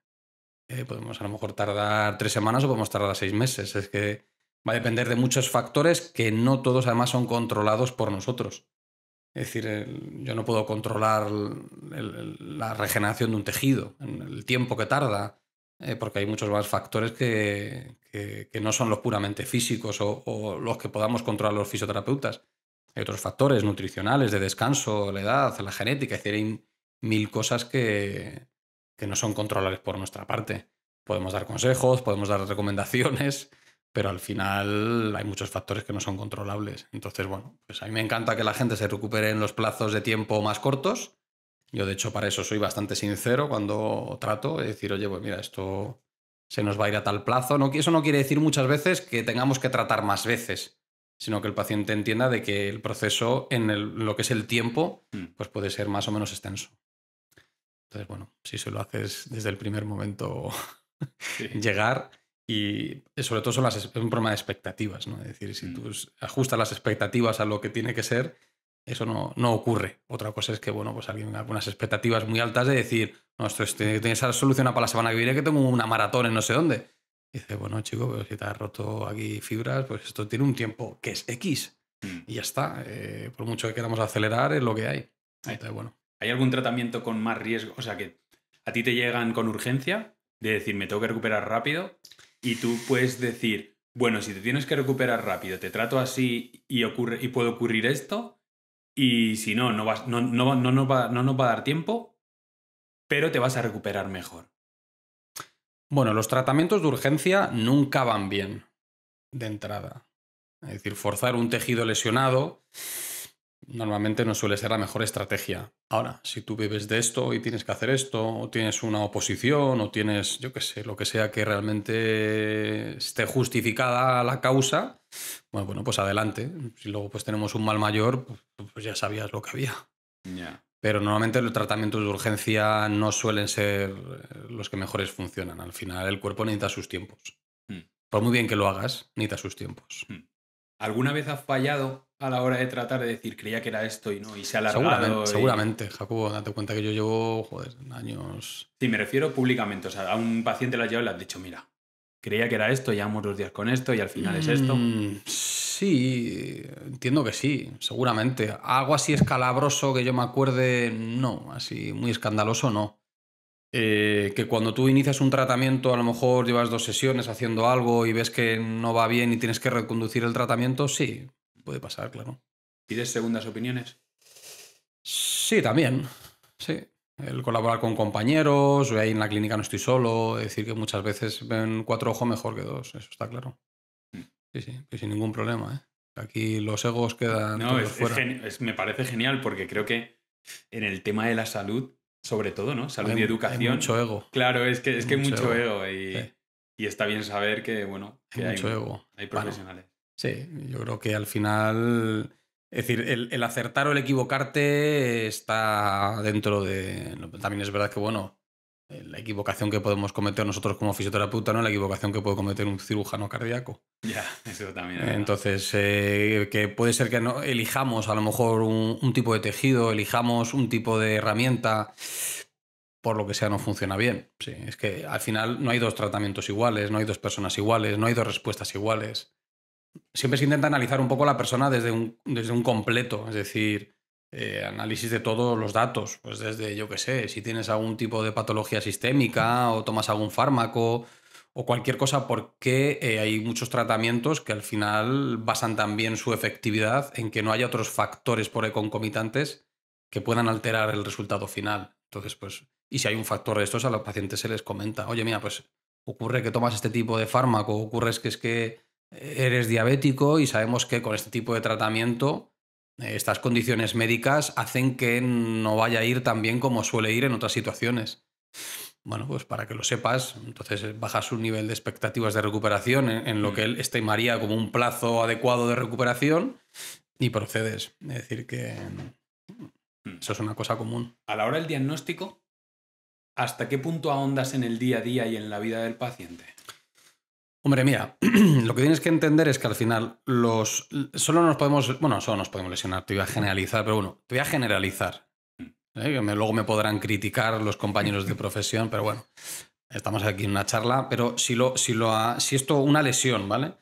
Speaker 2: Podemos a lo mejor tardar 3 semanas o podemos tardar 6 meses. Es que va a depender de muchos factores que no todos además son controlados por nosotros. Es decir, yo no puedo controlar la regeneración de un tejido, el tiempo que tarda, porque hay muchos más factores que no son los puramente físicos o los que podamos controlar los fisioterapeutas. Hay otros factores nutricionales, de descanso, la edad, la genética, es decir, hay 1000 cosas que no son controlables por nuestra parte. Podemos dar consejos, podemos dar recomendaciones, pero al final hay muchos factores que no son controlables. Entonces, bueno, pues a mí me encanta que la gente se recupere en los plazos de tiempo más cortos. Yo, de hecho, para eso soy bastante sincero cuando trato de decir, oye, pues mira, esto se nos va a ir a tal plazo. No, eso no quiere decir muchas veces que tengamos que tratar más veces, sino que el paciente entienda de que el proceso en lo que es el tiempo pues puede ser más o menos extenso. Entonces, bueno, si se lo haces desde el primer momento llegar... Y sobre todo es un problema de expectativas, ¿no? Es decir, si tú ajustas las expectativas a lo que tiene que ser, eso no ocurre. Otra cosa es que, bueno, pues alguien con unas expectativas muy altas de decir, no, esto tiene que ser solucionado para la semana que viene, que tengo una maratón en no sé dónde. Y dice, bueno, chico, pero si te has roto aquí fibras, pues esto tiene un tiempo que es X. Y ya está. Por mucho que queramos acelerar, es lo que hay. Entonces, bueno.
Speaker 1: ¿Hay algún tratamiento con más riesgo? O sea, que a ti te llegan con urgencia de decir, me tengo que recuperar rápido, y tú puedes decir, bueno, si te tienes que recuperar rápido, te trato así y puede ocurrir esto, y si no, no nos va a dar tiempo, pero te vas a recuperar mejor.
Speaker 2: Bueno, los tratamientos de urgencia nunca van bien de entrada. Es decir, forzar un tejido lesionado normalmente no suele ser la mejor estrategia. Ahora, si tú vives de esto y tienes que hacer esto, o tienes una oposición, o tienes, yo qué sé, lo que sea que realmente esté justificada la causa, bueno, pues adelante. Si luego pues tenemos un mal mayor, pues ya sabías lo que había.
Speaker 1: Ya.
Speaker 2: Pero normalmente los tratamientos de urgencia no suelen ser los que mejores funcionan. Al final el cuerpo necesita sus tiempos. Por muy bien que lo hagas, necesita sus tiempos.
Speaker 1: ¿Alguna vez has fallado a la hora de tratar de decir, creía que era esto y no, y se ha alargado?
Speaker 2: Seguramente, Jacobo, date cuenta que yo llevo, años...
Speaker 1: Sí, me refiero públicamente. O sea, a un paciente le has llevado y le has dicho, mira, creía que era esto, llevamos 2 días con esto y al final es esto.
Speaker 2: Sí, entiendo que sí, seguramente. Algo así escalabroso que yo me acuerde, no, así muy escandaloso, no. Que cuando tú inicias un tratamiento, a lo mejor llevas 2 sesiones haciendo algo y ves que no va bien y tienes que reconducir el tratamiento, sí, puede pasar, claro.
Speaker 1: ¿Pides segundas opiniones?
Speaker 2: Sí, también, sí. El colaborar con compañeros, o ahí en la clínica no estoy solo, es decir, que muchas veces ven 4 ojos mejor que 2, eso está claro. Sí, sin ningún problema, ¿eh? Aquí los egos quedan todos fuera.
Speaker 1: Me parece genial porque creo que en el tema de la salud, sobre todo, ¿no? Salud y educación.
Speaker 2: Hay mucho ego.
Speaker 1: Claro, es que hay mucho ego
Speaker 2: Sí.
Speaker 1: y está bien saber que, bueno, que
Speaker 2: hay mucho ego.
Speaker 1: Hay profesionales.
Speaker 2: Bueno, sí, yo creo que al final, es decir, el acertar o el equivocarte está dentro de... También es verdad que, bueno, la equivocación que podemos cometer nosotros como fisioterapeuta no es la equivocación que puede cometer un cirujano cardíaco.
Speaker 1: Ya, eso también.
Speaker 2: Entonces, que puede ser que no elijamos a lo mejor un tipo de tejido, elijamos un tipo de herramienta, por lo que sea no funciona bien. Sí, es que al final no hay 2 tratamientos iguales, no hay 2 personas iguales, no hay 2 respuestas iguales. Siempre se intenta analizar un poco a la persona desde un completo, es decir, análisis de todos los datos, pues desde, yo qué sé, si tienes algún tipo de patología sistémica o tomas algún fármaco o cualquier cosa, porque hay muchos tratamientos que al final basan también su efectividad en que no haya otros factores por ahí concomitantes que puedan alterar el resultado final. Entonces, pues, y si hay un factor de estos, a los pacientes se les comenta, oye, mira, pues ocurre que tomas este tipo de fármaco, ocurre es que eres diabético y sabemos que con este tipo de tratamiento estas condiciones médicas hacen que no vaya a ir tan bien como suele ir en otras situaciones. Bueno, pues para que lo sepas, entonces bajas un nivel de expectativas de recuperación en lo que él estimaría como un plazo adecuado de recuperación y procedes. Es decir, que eso es una cosa común.
Speaker 1: A la hora del diagnóstico, ¿hasta qué punto ahondas en el día a día y en la vida del paciente?
Speaker 2: Hombre, mira, lo que tienes que entender es que al final solo nos podemos lesionar, te voy a generalizar, pero bueno, te voy a generalizar. Luego me podrán criticar los compañeros de profesión, pero bueno, estamos aquí en una charla, pero si esto, una lesión, ¿vale?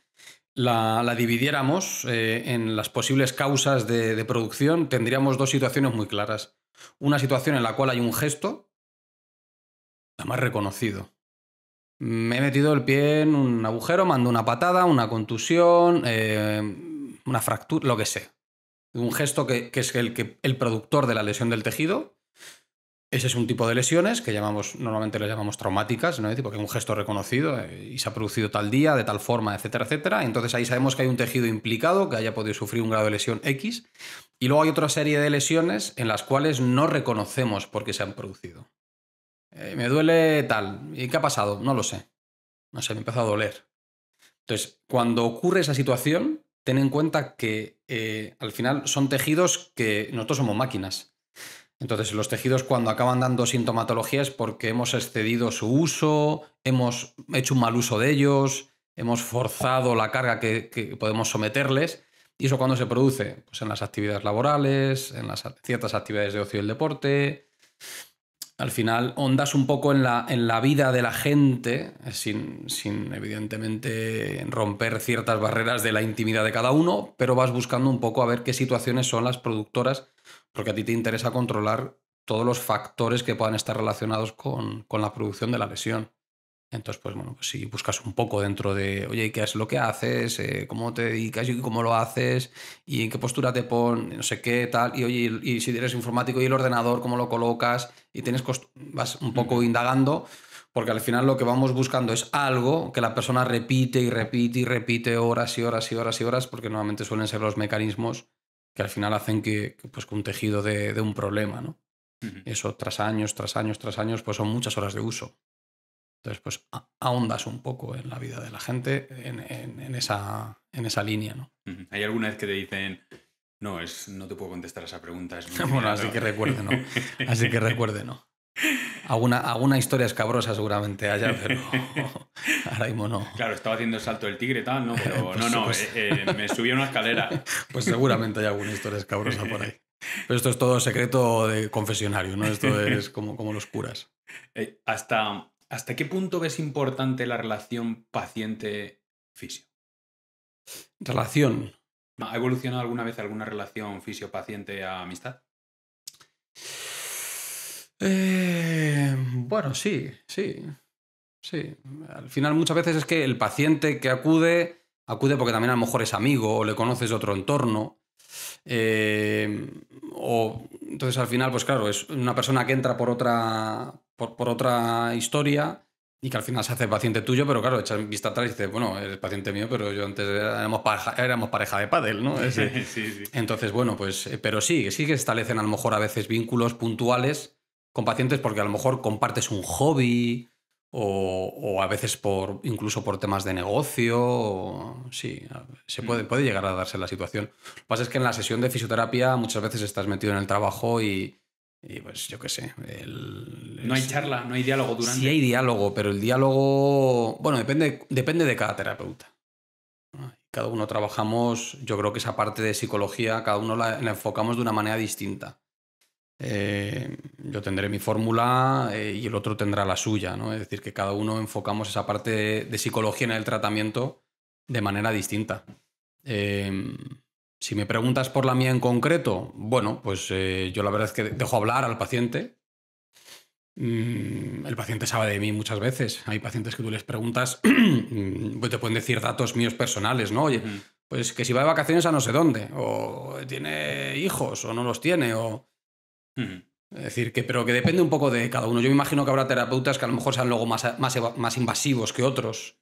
Speaker 2: La dividiéramos en las posibles causas de producción, tendríamos 2 situaciones muy claras. Una situación en la cual hay un gesto, además reconocido. Me he metido el pie en un agujero, mando una patada, una contusión, una fractura, lo que sea. Un gesto que es el productor de la lesión del tejido. Ese es un tipo de lesiones que normalmente le llamamos traumáticas, ¿no? Porque es un gesto reconocido y se ha producido tal día, de tal forma, etcétera, etcétera. Entonces ahí sabemos que hay un tejido implicado que haya podido sufrir un grado de lesión X. Y luego hay otra serie de lesiones en las cuales no reconocemos por qué se han producido. Me duele tal. ¿Y qué ha pasado? No lo sé. No sé, me empezó a doler. Entonces, cuando ocurre esa situación, ten en cuenta que al final son tejidos que nosotros somos máquinas. Entonces, los tejidos cuando acaban dando sintomatología es porque hemos excedido su uso, hemos hecho un mal uso de ellos, hemos forzado la carga que podemos someterles. ¿Y eso cuando se produce? Pues en las actividades laborales, en ciertas actividades de ocio y el deporte. Al final ondas un poco en la vida de la gente sin evidentemente romper ciertas barreras de la intimidad de cada uno, pero vas buscando un poco a ver qué situaciones son las productoras, porque a ti te interesa controlar todos los factores que puedan estar relacionados con la producción de la lesión. Entonces, pues bueno, pues si buscas un poco dentro de, oye, ¿qué es lo que haces? ¿Cómo te dedicas y cómo lo haces? ¿Y en qué postura te pones? No sé qué, tal. Y oye, y si eres informático, ¿y el ordenador cómo lo colocas? Y vas un poco indagando, porque al final lo que vamos buscando es algo que la persona repite y repite y repite horas y horas y horas y horas, porque normalmente suelen ser los mecanismos que al final hacen pues, que un tejido de un problema, ¿no? Eso tras años, tras años, tras años, pues son muchas horas de uso. Entonces, pues ahondas un poco en la vida de la gente en esa línea, ¿no?
Speaker 1: ¿Hay alguna vez que te dicen, no te puedo contestar a esa pregunta? Es muy
Speaker 2: Bueno, así que recuerde, ¿no? Así que recuerde, ¿no? Alguna historia escabrosa seguramente haya, pero ahora mismo no.
Speaker 1: Claro, estaba haciendo el salto del tigre y tal, ¿no? Pero
Speaker 2: Pues,
Speaker 1: me subí a una escalera.
Speaker 2: Pues seguramente hay alguna historia escabrosa por ahí. Pero esto es todo secreto de confesionario, ¿no? Esto es como los curas.
Speaker 1: ¿Hasta qué punto ves importante la relación paciente-fisio?
Speaker 2: Relación.
Speaker 1: ¿Ha evolucionado alguna vez alguna relación fisio-paciente a amistad?
Speaker 2: Bueno, sí. Al final muchas veces es que el paciente que acude porque también a lo mejor es amigo o le conoces de otro entorno. Entonces al final, pues claro, es una persona que entra por otra historia y que al final se hace paciente tuyo, pero claro, echas vista atrás y dices, bueno, eres paciente mío, pero yo antes éramos pareja de pádel, ¿no?
Speaker 1: Sí.
Speaker 2: Entonces, bueno, pues, pero sí que se establecen a lo mejor a veces vínculos puntuales con pacientes porque a lo mejor compartes un hobby o a veces incluso por temas de negocio. Sí, puede llegar a darse la situación. Lo que pasa es que en la sesión de fisioterapia muchas veces estás metido en el trabajo y pues yo qué sé.
Speaker 1: No hay charla, no hay diálogo durante.
Speaker 2: Sí hay diálogo, pero el diálogo, bueno, depende de cada terapeuta. Cada uno trabajamos, yo creo que esa parte de psicología, cada uno la enfocamos de una manera distinta. Yo tendré mi fórmula y el otro tendrá la suya, ¿no? Es decir, que cada uno enfocamos esa parte de psicología en el tratamiento de manera distinta. Si me preguntas por la mía en concreto, bueno, pues yo la verdad es que dejo hablar al paciente. El paciente sabe de mí muchas veces. Hay pacientes que tú les preguntas, pues te pueden decir datos míos personales, ¿no? Oye, pues que si va de vacaciones a no sé dónde, o tiene hijos, o no los tiene, o... Es decir, pero que depende un poco de cada uno. Yo me imagino que habrá terapeutas que a lo mejor sean luego más invasivos que otros,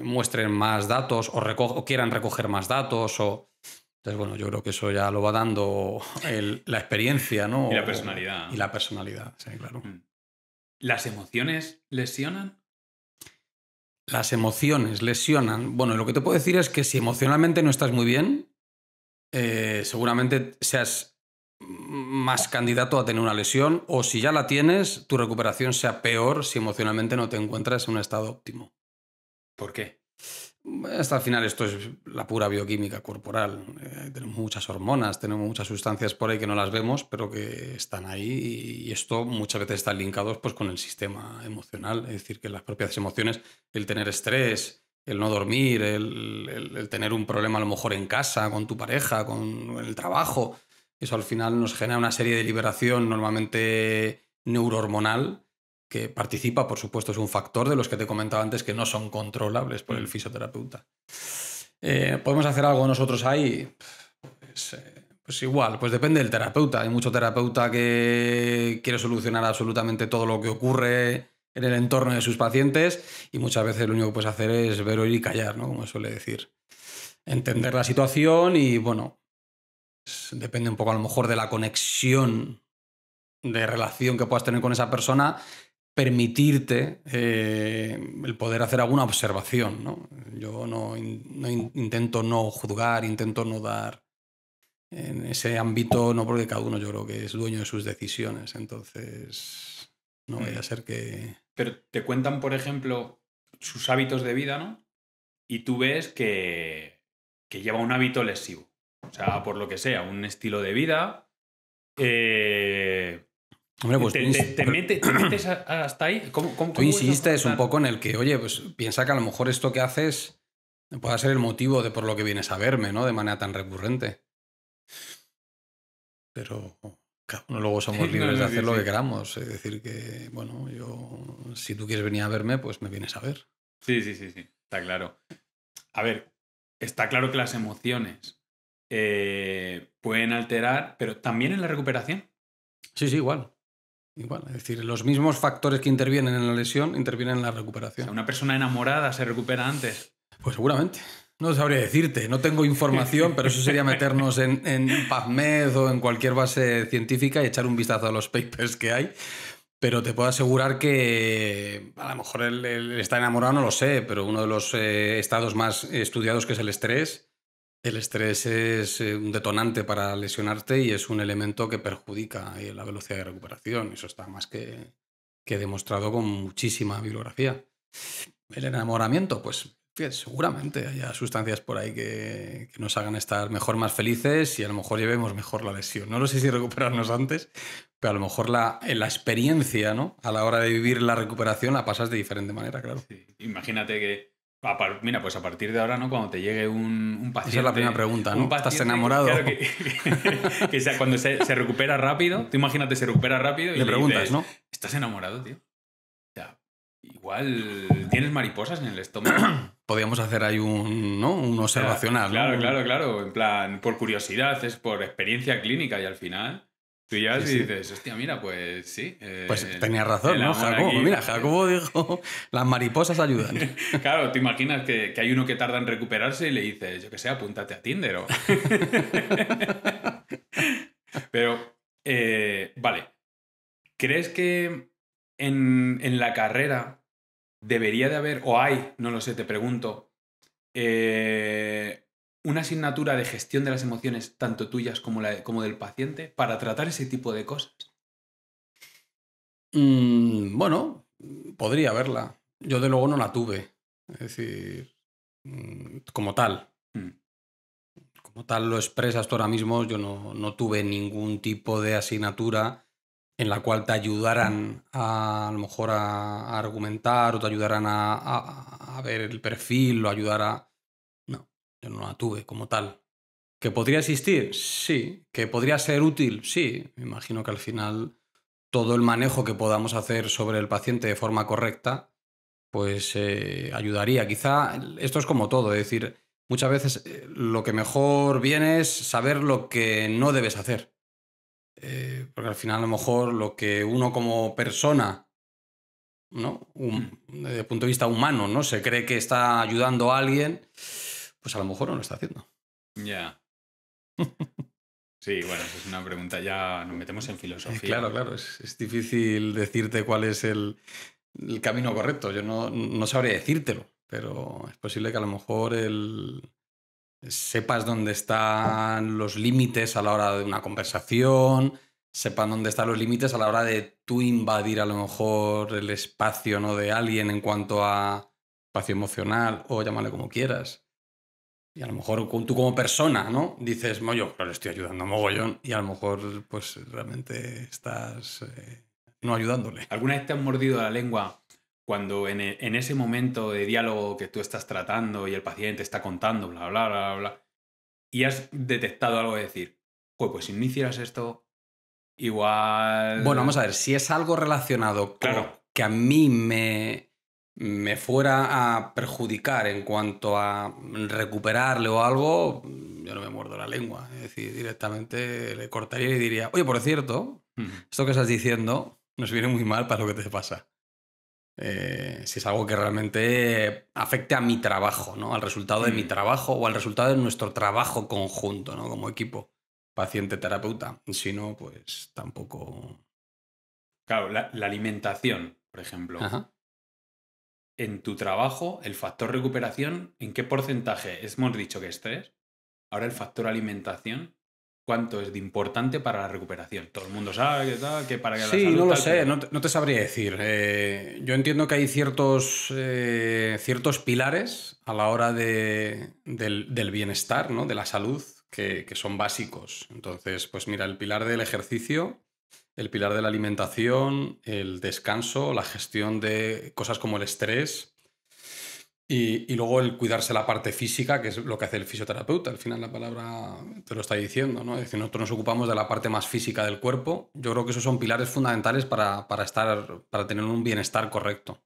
Speaker 2: muestren más datos o quieran recoger más datos. Entonces, bueno, yo creo que eso ya lo va dando la experiencia, ¿no?
Speaker 1: Y la personalidad.
Speaker 2: Y la personalidad, sí, claro.
Speaker 1: ¿Las emociones lesionan?
Speaker 2: Las emociones lesionan. Bueno, lo que te puedo decir es que si emocionalmente no estás muy bien, seguramente seas más candidato a tener una lesión, o si ya la tienes, tu recuperación sea peor si emocionalmente no te encuentras en un estado óptimo.
Speaker 1: ¿Por qué?
Speaker 2: Hasta el final esto es la pura bioquímica corporal. Tenemos muchas hormonas, tenemos muchas sustancias por ahí que no las vemos, pero que están ahí, y esto muchas veces está linkado pues, con el sistema emocional. Es decir, que las propias emociones, el tener estrés, el no dormir, el tener un problema a lo mejor en casa, con tu pareja, con el trabajo, eso al final nos genera una serie de liberación normalmente neurohormonal que participa, por supuesto, es un factor de los que te comentaba antes que no son controlables por el fisioterapeuta. ¿Podemos hacer algo nosotros ahí? Pues igual, pues depende del terapeuta. Hay mucho terapeuta que quiere solucionar absolutamente todo lo que ocurre en el entorno de sus pacientes y muchas veces lo único que puedes hacer es ver, oír y callar, ¿no? Como suele decir. Entender la situación y, bueno, depende un poco a lo mejor de la conexión de relación que puedas tener con esa persona, permitirte el poder hacer alguna observación, ¿no? Yo intento no juzgar, intento no dar en ese ámbito, no, porque cada uno yo creo que es dueño de sus decisiones, entonces no vaya a ser que...
Speaker 1: Pero te cuentan, por ejemplo, sus hábitos de vida, ¿no? Y tú ves que lleva un hábito lesivo. O sea, por lo que sea, un estilo de vida.
Speaker 2: Hombre, pues
Speaker 1: ¿Te metes hasta ahí? ¿Cómo
Speaker 2: tú insistes un poco en el que, oye, pues piensa que a lo mejor esto que haces pueda ser el motivo de por lo que vienes a verme, ¿no? De manera tan recurrente. Pero Cada uno luego somos libres de hacer lo que queramos. Es decir, que, bueno, si tú quieres venir a verme, pues me vienes a ver.
Speaker 1: Sí, está claro. A ver, está claro que las emociones pueden alterar, pero también en la recuperación.
Speaker 2: Sí, igual. Igual. Es decir, los mismos factores que intervienen en la lesión intervienen en la recuperación.
Speaker 1: O sea, ¿una persona enamorada se recupera antes?
Speaker 2: Pues seguramente. No sabría decirte, no tengo información, pero eso sería meternos en PubMed o en cualquier base científica y echar un vistazo a los papers que hay. Pero te puedo asegurar que a lo mejor el estar enamorado no lo sé, pero uno de los estados más estudiados, que es el estrés es un detonante para lesionarte y es un elemento que perjudica la velocidad de recuperación. Eso está más que demostrado con muchísima bibliografía. El enamoramiento, pues seguramente haya sustancias por ahí que nos hagan estar mejor, más felices y a lo mejor llevemos mejor la lesión. No lo sé si recuperarnos antes, pero a lo mejor la experiencia, ¿no? A la hora de vivir la recuperación la pasas de diferente manera, claro.
Speaker 1: Sí. Imagínate que, mira, pues a partir de ahora, ¿no? Cuando te llegue un paciente...
Speaker 2: Esa es la primera pregunta, ¿no? ¿Estás enamorado?
Speaker 1: Claro que sea, cuando se recupera rápido, tú imagínate, se recupera rápido y
Speaker 2: le preguntas,
Speaker 1: dices,
Speaker 2: ¿no?
Speaker 1: ¿estás enamorado, tío? O sea, igual tienes mariposas en el estómago.
Speaker 2: Podríamos hacer ahí un observacional,
Speaker 1: claro,
Speaker 2: ¿no?
Speaker 1: Claro. En plan, por curiosidad, es por experiencia clínica y al final tú ya sí, dices, hostia, mira, pues sí.
Speaker 2: Pues tenías razón, ¿no, Jacobo? Mira, Jacobo dijo, las mariposas ayudan.
Speaker 1: Claro, te imaginas que hay uno que tarda en recuperarse y le dices, yo qué sé, apúntate a Tinder o... Pero, vale. ¿Crees que en la carrera debería de haber, o hay, no lo sé, te pregunto, una asignatura de gestión de las emociones, tanto tuyas como del paciente, para tratar ese tipo de cosas?
Speaker 2: Bueno, podría haberla. Yo de luego no la tuve. Es decir, como tal. Como tal lo expresas tú ahora mismo, yo no tuve ningún tipo de asignatura en la cual te ayudaran a lo mejor a argumentar o te ayudaran a ver el perfil o ayudara... No, yo no la tuve como tal. ¿Que podría existir? Sí. ¿Que podría ser útil? Sí. Me imagino que al final todo el manejo que podamos hacer sobre el paciente de forma correcta, pues ayudaría. Quizá esto es como todo, es decir, muchas veces lo que mejor viene es saber lo que no debes hacer. Porque al final a lo mejor lo que uno como persona, ¿no? Desde el punto de vista humano, ¿no? Se cree que está ayudando a alguien, pues a lo mejor no lo está haciendo.
Speaker 1: Ya. Sí, bueno, es una pregunta, ya nos metemos en filosofía.
Speaker 2: Claro, es difícil decirte cuál es el camino correcto. Yo no sabría decírtelo, pero es posible que a lo mejor sepas dónde están los límites a la hora de una conversación, sepan dónde están los límites a la hora de tú invadir a lo mejor el espacio, ¿no? de alguien en cuanto a espacio emocional o llámale como quieras. Y a lo mejor tú como persona, ¿no? Dices, yo le estoy ayudando a mogollón y a lo mejor pues realmente estás no ayudándole.
Speaker 1: ¿Alguna vez te han mordido la lengua cuando en ese momento de diálogo que tú estás tratando y el paciente está contando, bla, bla, bla, bla, y has detectado algo de decir, pues si no hicieras esto, igual...
Speaker 2: Bueno, vamos a ver, si es algo relacionado
Speaker 1: claro.
Speaker 2: con que a mí me fuera a perjudicar en cuanto a recuperarle o algo, yo no me muerdo la lengua. Es decir, directamente le cortaría y diría, oye, por cierto, esto que estás diciendo nos viene muy mal para lo que te pasa. Si es algo que realmente afecte a mi trabajo, ¿no? Al resultado de mi trabajo o al resultado de nuestro trabajo conjunto, ¿no? Como equipo, paciente-terapeuta. Si no, pues tampoco...
Speaker 1: Claro, la alimentación, por ejemplo.
Speaker 2: Ajá.
Speaker 1: En tu trabajo, el factor recuperación, ¿en qué porcentaje? Hemos dicho que es 3. Ahora el factor alimentación, ¿cuánto es de importante para la recuperación? Todo el mundo sabe que para que la salud...
Speaker 2: Sí, no lo
Speaker 1: tal,
Speaker 2: sé,
Speaker 1: pero...
Speaker 2: no te sabría decir. Yo entiendo que hay ciertos pilares a la hora del bienestar, ¿no? De la salud, que son básicos. Entonces, pues mira, el pilar del ejercicio, el pilar de la alimentación, el descanso, la gestión de cosas como el estrés Y luego el cuidarse la parte física, que es lo que hace el fisioterapeuta. Al final la palabra te lo está diciendo, ¿no? Es decir, nosotros nos ocupamos de la parte más física del cuerpo. Yo creo que esos son pilares fundamentales para tener un bienestar correcto.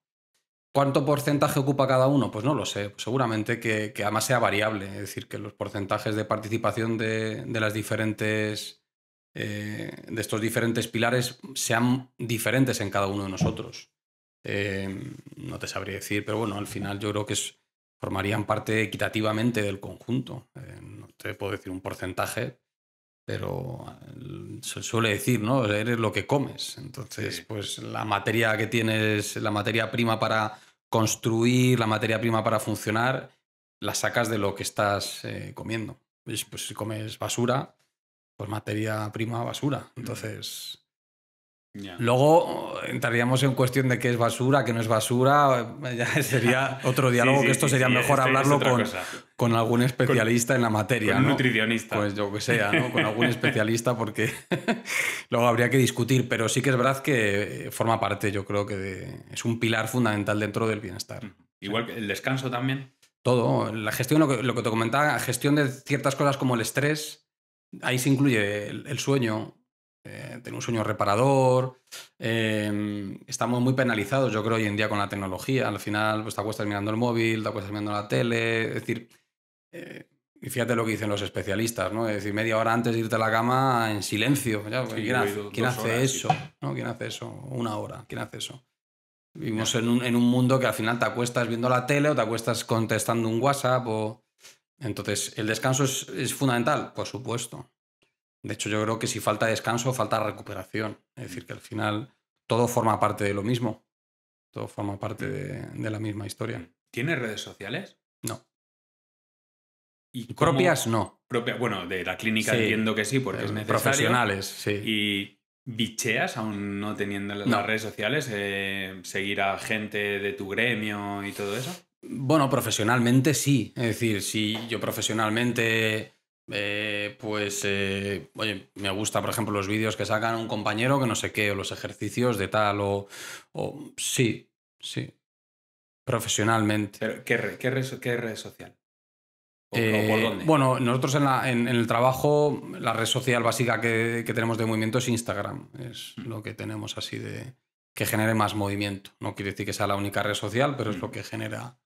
Speaker 2: ¿Cuánto porcentaje ocupa cada uno? Pues no lo sé. Pues seguramente que además sea variable. Es decir, que los porcentajes de participación de las diferentes, de estos diferentes pilares sean diferentes en cada uno de nosotros. No te sabría decir, pero bueno, al final yo creo que formarían parte equitativamente del conjunto. No te puedo decir un porcentaje, pero se suele decir, ¿no? Eres lo que comes. Entonces,
Speaker 1: Sí.
Speaker 2: pues la materia que tienes, la materia prima para construir, la materia prima para funcionar, la sacas de lo que estás comiendo. Pues si comes basura, pues materia prima basura. Entonces...
Speaker 1: Ya.
Speaker 2: Luego entraríamos en cuestión de qué es basura, qué no es basura. Ya sería otro diálogo,
Speaker 1: Sí,
Speaker 2: que esto sería mejor
Speaker 1: es
Speaker 2: hablarlo
Speaker 1: otra cosa.
Speaker 2: con algún especialista en la materia.
Speaker 1: Con un
Speaker 2: ¿no?
Speaker 1: nutricionista.
Speaker 2: Pues yo que sea, ¿no? Con algún especialista, porque luego habría que discutir. Pero sí que es verdad que forma parte, yo creo que es un pilar fundamental dentro del bienestar.
Speaker 1: Igual que el descanso también.
Speaker 2: Todo. La gestión, lo que te comentaba, gestión de ciertas cosas como el estrés, ahí se incluye el sueño. Tener un sueño reparador. Estamos muy penalizados, yo creo, hoy en día con la tecnología. Al final, pues te acuestas mirando el móvil, te acuestas mirando la tele. Es decir, y fíjate lo que dicen los especialistas, ¿no? Es decir, media hora antes de irte a la cama en silencio. ¿Ya?
Speaker 1: Sí,
Speaker 2: ¿Quién hace
Speaker 1: horas,
Speaker 2: eso?
Speaker 1: sí.
Speaker 2: ¿No? ¿Quién hace eso? Una hora. ¿Quién hace eso? Vivimos en un mundo que al final te acuestas viendo la tele o te acuestas contestando un WhatsApp. Entonces, ¿el descanso es fundamental? Por supuesto. De hecho, yo creo que si falta descanso, falta recuperación. Es decir, que al final todo forma parte de lo mismo. Todo forma parte de la misma historia.
Speaker 1: ¿Tienes redes sociales?
Speaker 2: No.
Speaker 1: ¿Y
Speaker 2: propias no.
Speaker 1: Bueno, de la clínica
Speaker 2: Sí.
Speaker 1: Entiendo que sí, porque es necesario.
Speaker 2: Profesionales, sí.
Speaker 1: ¿Y bicheas, aún no teniendo las redes sociales, seguir a gente de tu gremio y todo eso?
Speaker 2: Bueno, profesionalmente sí. Es decir, si yo profesionalmente... oye, me gusta, por ejemplo, los vídeos que sacan un compañero que no sé qué, o los ejercicios de tal, sí, profesionalmente.
Speaker 1: ¿Pero qué red social? ¿O por dónde?
Speaker 2: Bueno, nosotros en el trabajo, la red social básica que tenemos de movimiento es Instagram. Es lo que tenemos así que genere más movimiento. No quiere decir que sea la única red social, pero es lo que genera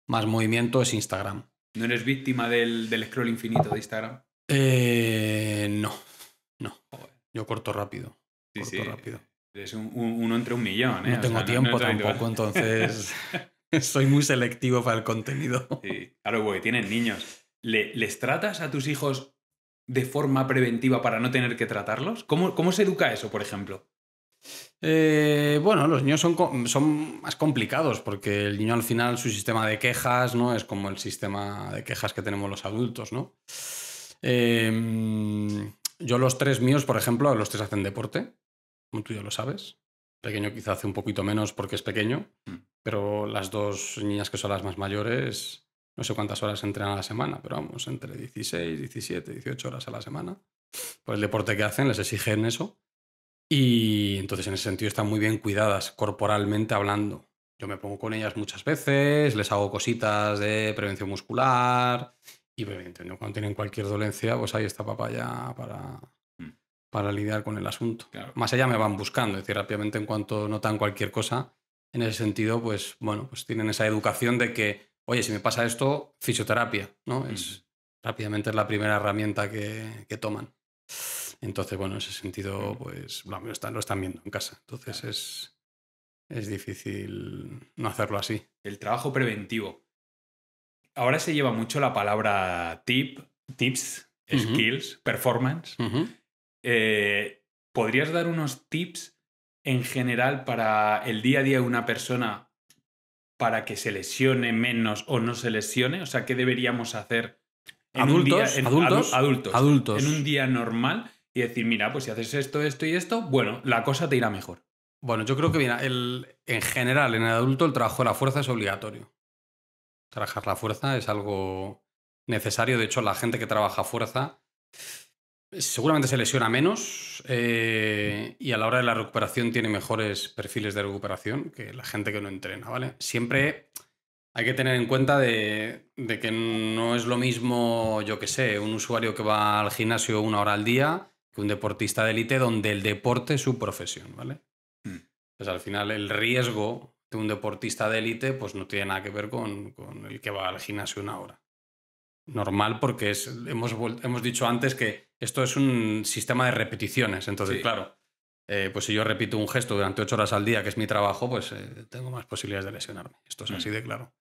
Speaker 2: más movimiento, es Instagram.
Speaker 1: ¿No eres víctima del scroll infinito de Instagram?
Speaker 2: No. Yo corto rápido.
Speaker 1: Sí.
Speaker 2: Rápido.
Speaker 1: Es uno entre un millón, ¿eh?
Speaker 2: No tengo tiempo tampoco, entonces soy muy selectivo para el contenido.
Speaker 1: Sí. Claro, porque tienen niños. ¿Les tratas a tus hijos de forma preventiva para no tener que tratarlos? ¿Cómo se educa eso, por ejemplo?
Speaker 2: Bueno, los niños son más complicados porque el niño al final su sistema de quejas no es como el sistema de quejas que tenemos los adultos, ¿no? Yo los tres míos, por ejemplo, los tres hacen deporte, como tú ya lo sabes. Pequeño quizá hace un poquito menos porque es pequeño, pero las dos niñas que son las más mayores, no sé cuántas horas entrenan a la semana, pero vamos, entre 16, 17, 18 horas a la semana. Por el deporte que hacen les exigen eso. Y entonces en ese sentido están muy bien cuidadas, corporalmente hablando. Yo me pongo con ellas muchas veces, les hago cositas de prevención muscular y evidentemente cuando tienen cualquier dolencia, pues ahí está papá ya para lidiar con el asunto.
Speaker 1: Claro.
Speaker 2: Más allá me van buscando, es decir, rápidamente en cuanto notan cualquier cosa, en ese sentido, pues bueno, pues tienen esa educación de que, oye, si me pasa esto, fisioterapia, ¿no? Rápidamente es la primera herramienta que toman. Entonces, bueno, en ese sentido, pues lo están viendo en casa. Entonces es difícil no hacerlo así.
Speaker 1: El trabajo preventivo. Ahora se lleva mucho la palabra tips, skills, performance. ¿Podrías dar unos tips en general para el día a día de una persona para que se lesione menos o no se lesione? O sea, ¿qué deberíamos hacer
Speaker 2: adultos?
Speaker 1: En un día normal y decir, mira, pues si haces esto, esto y esto, bueno, la cosa te irá mejor.
Speaker 2: Bueno, yo creo que mira, en general, en el adulto, el trabajo de la fuerza es obligatorio. Trabajar la fuerza es algo necesario. De hecho, la gente que trabaja fuerza seguramente se lesiona menos y a la hora de la recuperación tiene mejores perfiles de recuperación que la gente que no entrena, ¿vale? Siempre Hay que tener en cuenta de que no es lo mismo, yo qué sé, un usuario que va al gimnasio 1 hora al día que un deportista de élite donde el deporte es su profesión, ¿vale? Pues al final el riesgo de un deportista de élite pues no tiene nada que ver con el que va al gimnasio 1 hora. Normal porque hemos dicho antes que esto es un sistema de repeticiones. Entonces,
Speaker 1: Sí.
Speaker 2: claro, pues si yo repito un gesto durante 8 horas al día, que es mi trabajo, pues tengo más posibilidades de lesionarme. Esto es así de claro.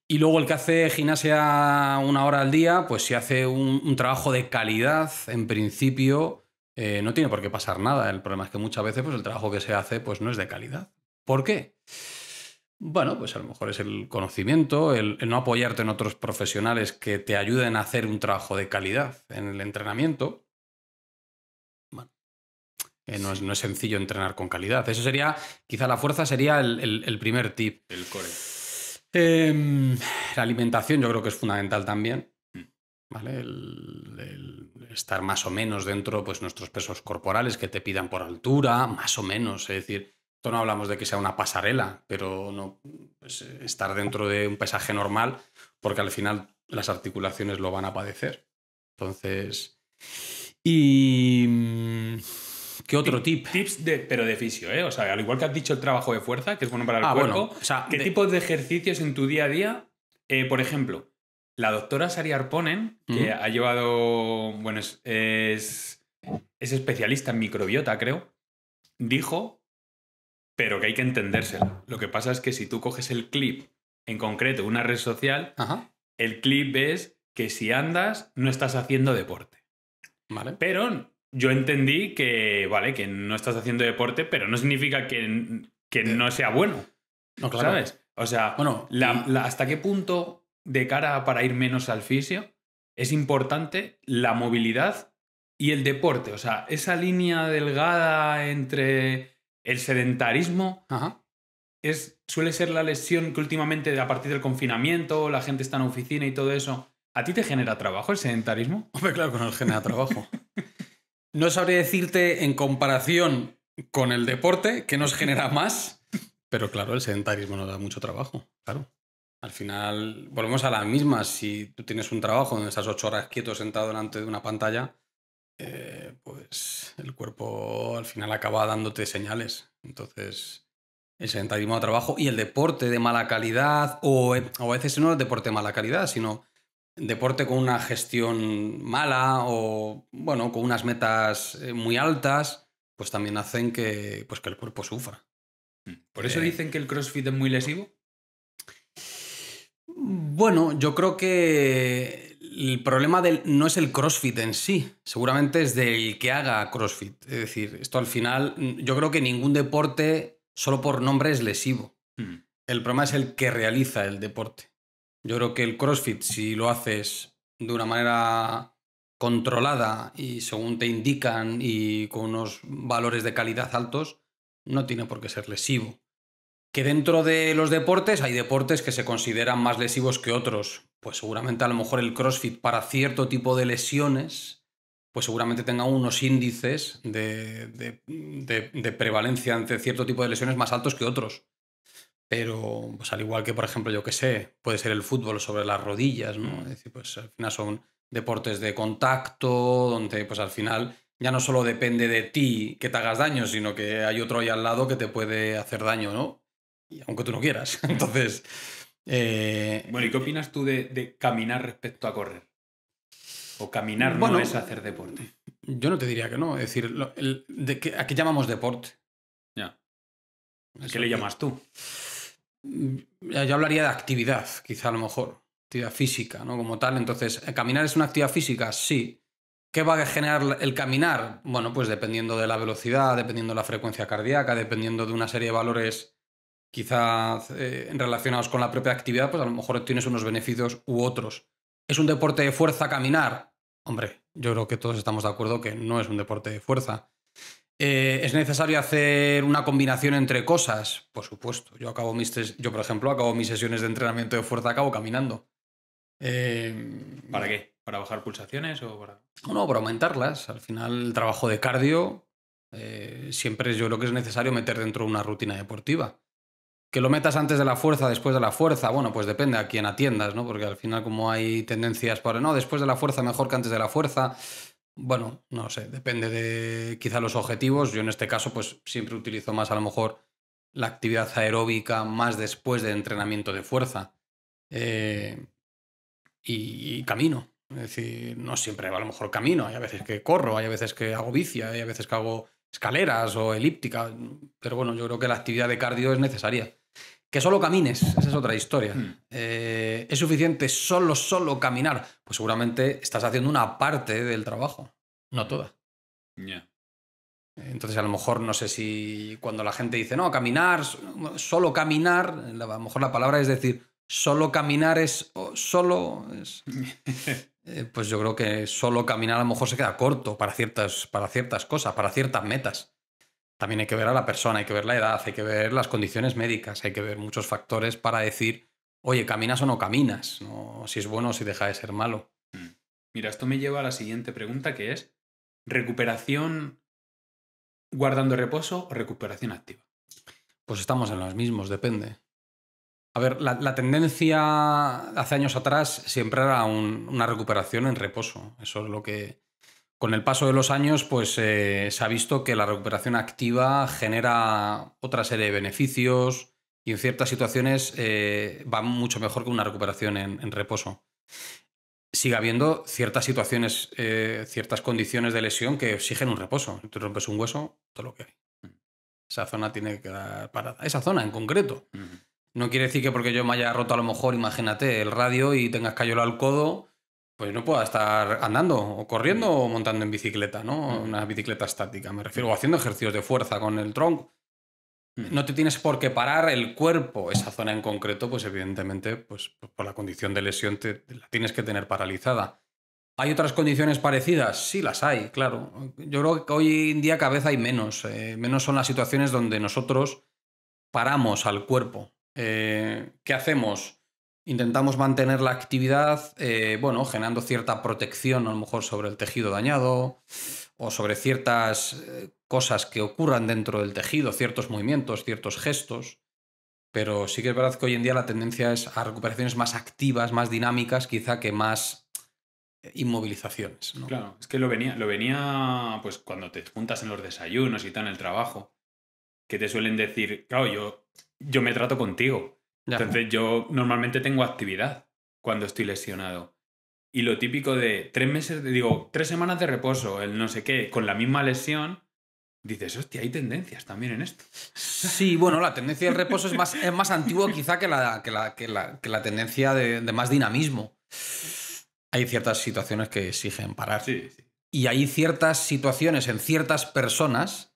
Speaker 2: Y luego el que hace gimnasia 1 hora al día, pues si hace un trabajo de calidad, en principio no tiene por qué pasar nada. El problema es que muchas veces pues, el trabajo que se hace pues, no es de calidad. ¿Por qué? Bueno, pues a lo mejor es el conocimiento, el no apoyarte en otros profesionales que te ayuden a hacer un trabajo de calidad en el entrenamiento. Bueno, no es sencillo entrenar con calidad. Eso sería, quizá la fuerza sería el primer tip.
Speaker 1: El core.
Speaker 2: La alimentación yo creo que es fundamental también. ¿Vale? El estar más o menos dentro pues nuestros pesos corporales que te pidan por altura, más o menos. Es decir, esto no hablamos de que sea una pasarela, pero no pues, estar dentro de un pesaje normal, porque al final las articulaciones lo van a padecer. Entonces, y ¿qué otro tip?
Speaker 3: Tips pero de fisio, ¿eh? O sea, al igual que has dicho el trabajo de fuerza, que es bueno para el cuerpo,
Speaker 2: Bueno, o sea,
Speaker 3: ¿qué tipos de ejercicios en tu día a día? Por ejemplo, la doctora Sari Arponen, que ha llevado, bueno, es especialista en microbiota, creo, dijo, pero que hay que entendérselo. Lo que pasa es que si tú coges el clip, en concreto una red social,
Speaker 2: Ajá.
Speaker 3: el clip es que si andas, no estás haciendo deporte.
Speaker 2: Vale.
Speaker 3: Pero yo entendí que, vale, que no estás haciendo deporte, pero no significa que no sea bueno.
Speaker 2: No, claro.
Speaker 3: ¿Sabes? O sea,
Speaker 2: Bueno,
Speaker 3: ¿hasta qué punto, de cara para ir menos al fisio, es importante la movilidad y el deporte? O sea, esa línea delgada entre el sedentarismo
Speaker 2: Ajá.
Speaker 3: suele ser la lesión que últimamente, a partir del confinamiento, la gente está en oficina y todo eso. ¿A ti te genera trabajo el sedentarismo?
Speaker 2: Hombre, claro, con el genera trabajo. No sabría decirte en comparación con el deporte que nos genera más, pero claro, el sedentarismo nos da mucho trabajo, claro. Al final, volvemos a la misma. Si tú tienes un trabajo donde estás 8 horas quieto sentado delante de una pantalla, pues el cuerpo al final acaba dándote señales. Entonces, el sedentarismo da trabajo y el deporte de mala calidad, o a veces no es deporte de mala calidad, sino deporte con una gestión mala o, bueno, con unas metas muy altas, pues también hacen que el cuerpo sufra.
Speaker 3: ¿Por eso dicen que el CrossFit es muy lesivo?
Speaker 2: Bueno, yo creo que el problema no es el CrossFit en sí, seguramente es del que haga CrossFit. Es decir, esto al final, yo creo que ningún deporte solo por nombre es lesivo. El problema es el que realiza el deporte. Yo creo que el CrossFit, si lo haces de una manera controlada y según te indican y con unos valores de calidad altos, no tiene por qué ser lesivo. Que dentro de los deportes hay deportes que se consideran más lesivos que otros. Pues seguramente a lo mejor el CrossFit para cierto tipo de lesiones, pues seguramente tenga unos índices de prevalencia ante cierto tipo de lesiones más altos que otros. Pero, pues al igual que, por ejemplo, yo que sé, puede ser el fútbol sobre las rodillas, ¿no? Es decir, pues al final son deportes de contacto, donde pues al final ya no solo depende de ti que te hagas daño, sino que hay otro ahí al lado que te puede hacer daño, ¿no? Y aunque tú no quieras. Entonces...
Speaker 3: Bueno, ¿y qué opinas tú de caminar respecto a correr? ¿O caminar no es hacer deporte?
Speaker 2: Yo no te diría que no. Es decir, ¿a qué llamamos deporte?
Speaker 3: Ya. ¿A qué le llamas tú?
Speaker 2: Yo hablaría de actividad, quizá a lo mejor. Actividad física, ¿no? Como tal. Entonces, ¿caminar es una actividad física? Sí. ¿Qué va a generar el caminar? Bueno, pues dependiendo de la velocidad, dependiendo de la frecuencia cardíaca, dependiendo de una serie de valores quizá relacionados con la propia actividad, pues a lo mejor tienes unos beneficios u otros. ¿Es un deporte de fuerza caminar? Hombre, yo creo que todos estamos de acuerdo que no es un deporte de fuerza. ¿Es necesario hacer una combinación entre cosas? Por supuesto. Yo, por ejemplo, acabo mis sesiones de entrenamiento de fuerza, acabo caminando.
Speaker 3: ¿Para qué? ¿Para bajar pulsaciones o para...?
Speaker 2: No, para aumentarlas. Al final, el trabajo de cardio siempre yo creo que es necesario meter dentro de una rutina deportiva. Que lo metas antes de la fuerza, después de la fuerza, bueno, pues depende a quién atiendas, ¿no? Porque al final como hay tendencias por, no, después de la fuerza mejor que antes de la fuerza, bueno, no sé, depende de quizá los objetivos. Yo en este caso pues siempre utilizo más a lo mejor la actividad aeróbica más después de entrenamiento de fuerza y camino. Es decir, no siempre a lo mejor camino, hay a veces que corro, hay a veces que hago bici, hay a veces que hago escaleras o elíptica, pero bueno, yo creo que la actividad de cardio es necesaria. Que solo camines, esa es otra historia. ¿Es suficiente solo caminar? Pues seguramente estás haciendo una parte del trabajo, no toda.
Speaker 3: Yeah.
Speaker 2: Entonces a lo mejor no sé si cuando la gente dice, no, caminar, solo caminar, a lo mejor la palabra es decir, solo caminar es... pues yo creo que solo caminar a lo mejor se queda corto para ciertas cosas, para ciertas metas. También hay que ver a la persona, hay que ver la edad, hay que ver las condiciones médicas, hay que ver muchos factores para decir, oye, ¿caminas o no caminas? ¿No? Si es bueno o si deja de ser malo.
Speaker 3: Mira, esto me lleva a la siguiente pregunta, que es ¿recuperación guardando reposo o recuperación activa?
Speaker 2: Pues estamos en los mismos, depende. A ver, la tendencia hace años atrás siempre era una recuperación en reposo. Eso es lo que... Con el paso de los años, pues se ha visto que la recuperación activa genera otra serie de beneficios y en ciertas situaciones va mucho mejor que una recuperación en reposo. Sigue habiendo ciertas situaciones, ciertas condiciones de lesión que exigen un reposo. Te rompes un hueso, todo lo que hay. Esa zona tiene que quedar parada. Esa zona en concreto. No quiere decir que porque yo me haya roto a lo mejor, imagínate, el radio y tengas escayola al codo, pues no pueda estar andando o corriendo o montando en bicicleta, ¿no? Una bicicleta estática, me refiero, o haciendo ejercicios de fuerza con el tronco. No te tienes por qué parar el cuerpo, esa zona en concreto, pues evidentemente, pues por la condición de lesión la tienes que tener paralizada. ¿Hay otras condiciones parecidas? Sí, las hay, claro. Yo creo que hoy en día cada vez hay menos. Menos son las situaciones donde nosotros paramos al cuerpo. ¿Qué hacemos? Intentamos mantener la actividad, bueno, generando cierta protección a lo mejor sobre el tejido dañado o sobre ciertas cosas que ocurran dentro del tejido, ciertos movimientos, ciertos gestos. Pero sí que es verdad que hoy en día la tendencia es a recuperaciones más activas, más dinámicas, quizá que más inmovilizaciones, ¿no?
Speaker 3: Claro, es que lo venía pues cuando te juntas en los desayunos y tal en el trabajo, que te suelen decir, claro, yo me trato contigo.
Speaker 2: Ya.
Speaker 3: Entonces yo normalmente tengo actividad cuando estoy lesionado. Y lo típico de 3 semanas de reposo, el no sé qué, con la misma lesión, dices, hostia, hay tendencias también en esto.
Speaker 2: Sí, bueno, la tendencia del reposo es más antigua quizá que la tendencia de más dinamismo. Hay ciertas situaciones que exigen parar.
Speaker 3: Sí.
Speaker 2: Y hay ciertas situaciones en ciertas personas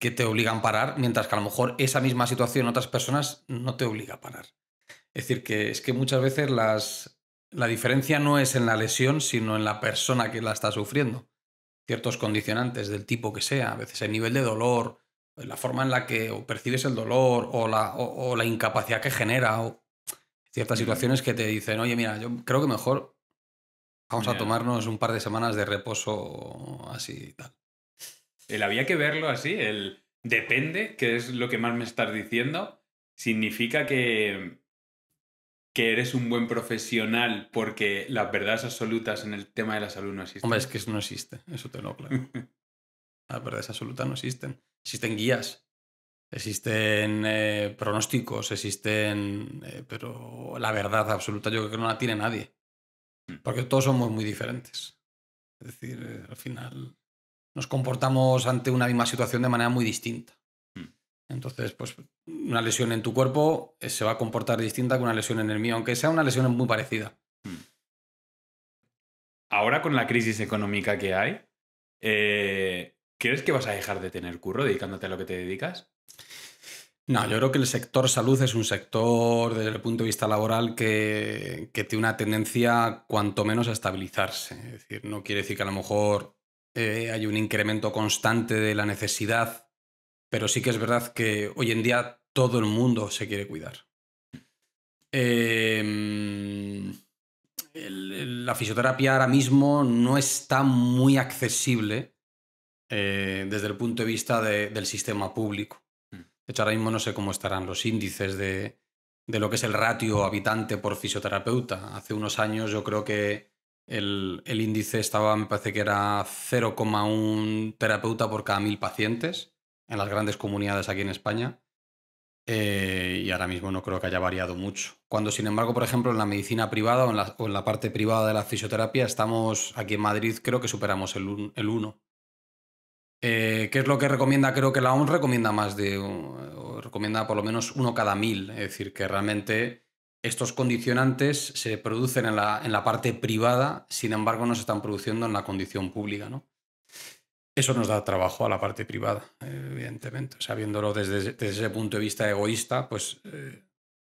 Speaker 2: que te obligan a parar, mientras que a lo mejor esa misma situación en otras personas no te obliga a parar. Es decir, que es que muchas veces la diferencia no es en la lesión, sino en la persona que la está sufriendo. Ciertos condicionantes del tipo que sea, a veces el nivel de dolor, la forma en la que percibes el dolor o la incapacidad que genera, o ciertas situaciones que te dicen, oye, mira, yo creo que mejor vamos a tomarnos un par de semanas de reposo así y tal.
Speaker 3: Había que verlo así, depende, que es lo que más me estás diciendo, significa que eres un buen profesional porque las verdades absolutas en el tema de la salud no existen.
Speaker 2: Hombre, es que eso no existe, eso te lo claro. Las verdades absolutas no existen. Existen guías, existen pronósticos, existen... pero la verdad absoluta yo creo que no la tiene nadie. Porque todos somos muy diferentes. Es decir, al final nos comportamos ante una misma situación de manera muy distinta. Entonces, pues una lesión en tu cuerpo se va a comportar distinta que una lesión en el mío, aunque sea una lesión muy parecida.
Speaker 3: Ahora con la crisis económica que hay, ¿crees que vas a dejar de tener curro dedicándote a lo que te dedicas?
Speaker 2: No, yo creo que el sector salud es un sector, desde el punto de vista laboral, que tiene una tendencia cuanto menos a estabilizarse. Es decir, no quiere decir que a lo mejor hay un incremento constante de la necesidad, pero sí que es verdad que hoy en día todo el mundo se quiere cuidar. La fisioterapia ahora mismo no está muy accesible desde el punto de vista del sistema público. De hecho, ahora mismo no sé cómo estarán los índices de lo que es el ratio habitante por fisioterapeuta. Hace unos años yo creo que el índice estaba, me parece que era 0,1 terapeuta por cada 1000 pacientes en las grandes comunidades aquí en España. Y ahora mismo no creo que haya variado mucho. Cuando, sin embargo, por ejemplo, en la medicina privada o en la parte privada de la fisioterapia, estamos aquí en Madrid, creo que superamos el 1. ¿Qué es lo que recomienda? Creo que la OMS recomienda recomienda por lo menos 1 cada 1000. Es decir, que realmente estos condicionantes se producen en la parte privada, sin embargo, no se están produciendo en la condición pública, ¿no? Eso nos da trabajo a la parte privada, evidentemente. O sea, viéndolo desde ese punto de vista egoísta, pues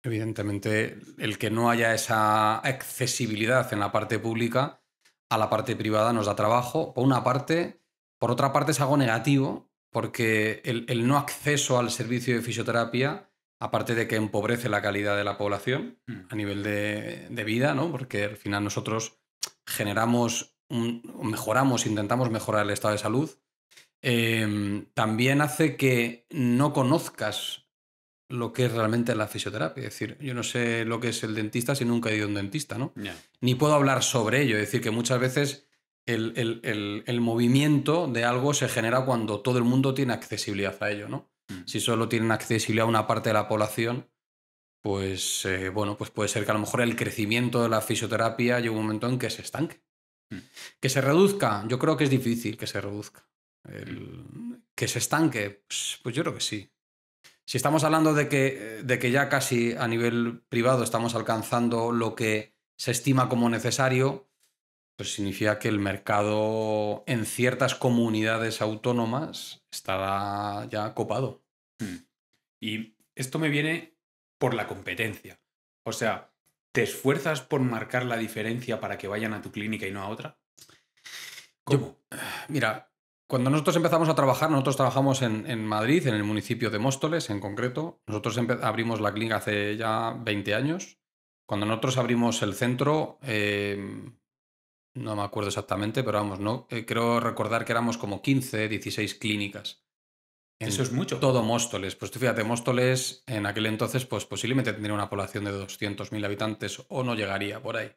Speaker 2: evidentemente el que no haya esa accesibilidad en la parte pública a la parte privada nos da trabajo, por una parte. Por otra parte es algo negativo, porque el no acceso al servicio de fisioterapia, aparte de que empobrece la calidad de la población a nivel de vida, ¿no? Porque al final nosotros intentamos mejorar el estado de salud, también hace que no conozcas lo que es realmente la fisioterapia. Es decir, yo no sé lo que es el dentista si nunca he ido a un dentista, ¿no?
Speaker 3: Yeah.
Speaker 2: Ni puedo hablar sobre ello. Es decir, que muchas veces el movimiento de algo se genera cuando todo el mundo tiene accesibilidad a ello, ¿no? Si solo tienen accesibilidad a una parte de la población, pues bueno, pues puede ser que a lo mejor el crecimiento de la fisioterapia llegue un momento en que se estanque. Que se reduzca, yo creo que es difícil que se reduzca. Que se estanque, pues yo creo que sí. Si estamos hablando de que ya casi a nivel privado estamos alcanzando lo que se estima como necesario, pues significa que el mercado en ciertas comunidades autónomas estará ya copado.
Speaker 3: Y esto me viene por la competencia. O sea, ¿te esfuerzas por marcar la diferencia para que vayan a tu clínica y no a otra? ¿Cómo?
Speaker 2: Mira, cuando nosotros empezamos a trabajar, nosotros trabajamos en Madrid, en el municipio de Móstoles en concreto. Nosotros abrimos la clínica hace ya 20 años. Cuando nosotros abrimos el centro, no me acuerdo exactamente, pero vamos, no creo recordar que éramos como 15, 16 clínicas.
Speaker 3: Eso es mucho.
Speaker 2: Todo Móstoles. Pues tú fíjate, Móstoles en aquel entonces pues posiblemente tendría una población de 200.000 habitantes o no llegaría por ahí.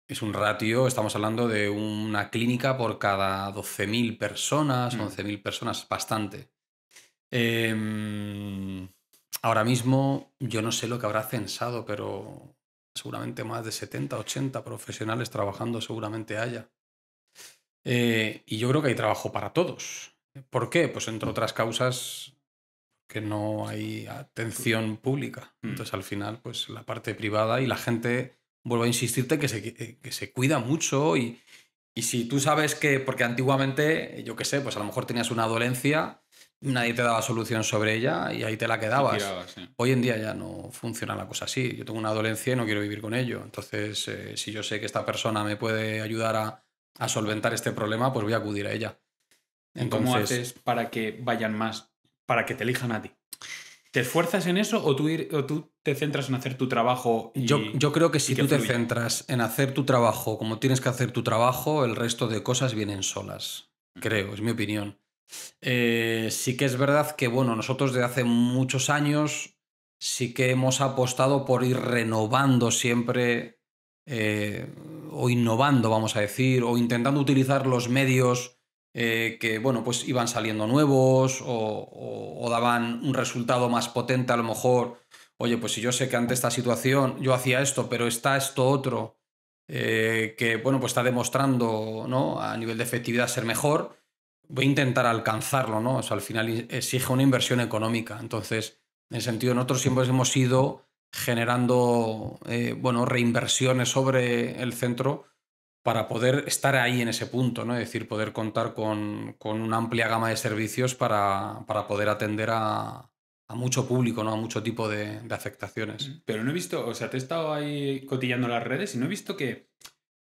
Speaker 2: Es un ratio, estamos hablando de una clínica por cada 12.000 personas, 11.000 personas, bastante. Ahora mismo yo no sé lo que habrá censado, pero seguramente más de 70, 80 profesionales trabajando seguramente haya. Y yo creo que hay trabajo para todos. ¿Por qué? Pues entre otras causas que no hay atención pública. Entonces al final pues la parte privada y la gente, vuelvo a insistirte, que se cuida mucho y si tú sabes que, porque antiguamente, yo qué sé, pues a lo mejor tenías una dolencia, nadie te daba solución sobre ella y ahí te la quedabas.
Speaker 3: Sí.
Speaker 2: Hoy en día ya no funciona la cosa así. Yo tengo una dolencia y no quiero vivir con ello. Entonces, si yo sé que esta persona me puede ayudar a solventar este problema, pues voy a acudir a ella. Entonces,
Speaker 3: ¿cómo haces para que vayan más, para que te elijan a ti? ¿Te esfuerzas en eso o tú te centras en hacer tu trabajo?
Speaker 2: Yo creo que si tú te centras en hacer tu trabajo como tienes que hacer tu trabajo, el resto de cosas vienen solas. Creo, es mi opinión. Sí que es verdad que, bueno, nosotros desde hace muchos años sí que hemos apostado por ir renovando siempre o innovando, vamos a decir, o intentando utilizar los medios que, bueno, pues iban saliendo nuevos o daban un resultado más potente a lo mejor. Oye, pues si yo sé que ante esta situación yo hacía esto, pero está esto otro que, bueno, pues está demostrando, ¿no?, a nivel de efectividad ser mejor, voy a intentar alcanzarlo, ¿no? O sea, al final exige una inversión económica. Entonces, en ese sentido, nosotros siempre hemos ido generando, bueno, reinversiones sobre el centro para poder estar ahí en ese punto, ¿no? Es decir, poder contar con una amplia gama de servicios para poder atender a mucho público, ¿no?, a mucho tipo de afectaciones.
Speaker 3: Pero no he visto, o sea, te he estado ahí cotillando las redes y no he visto que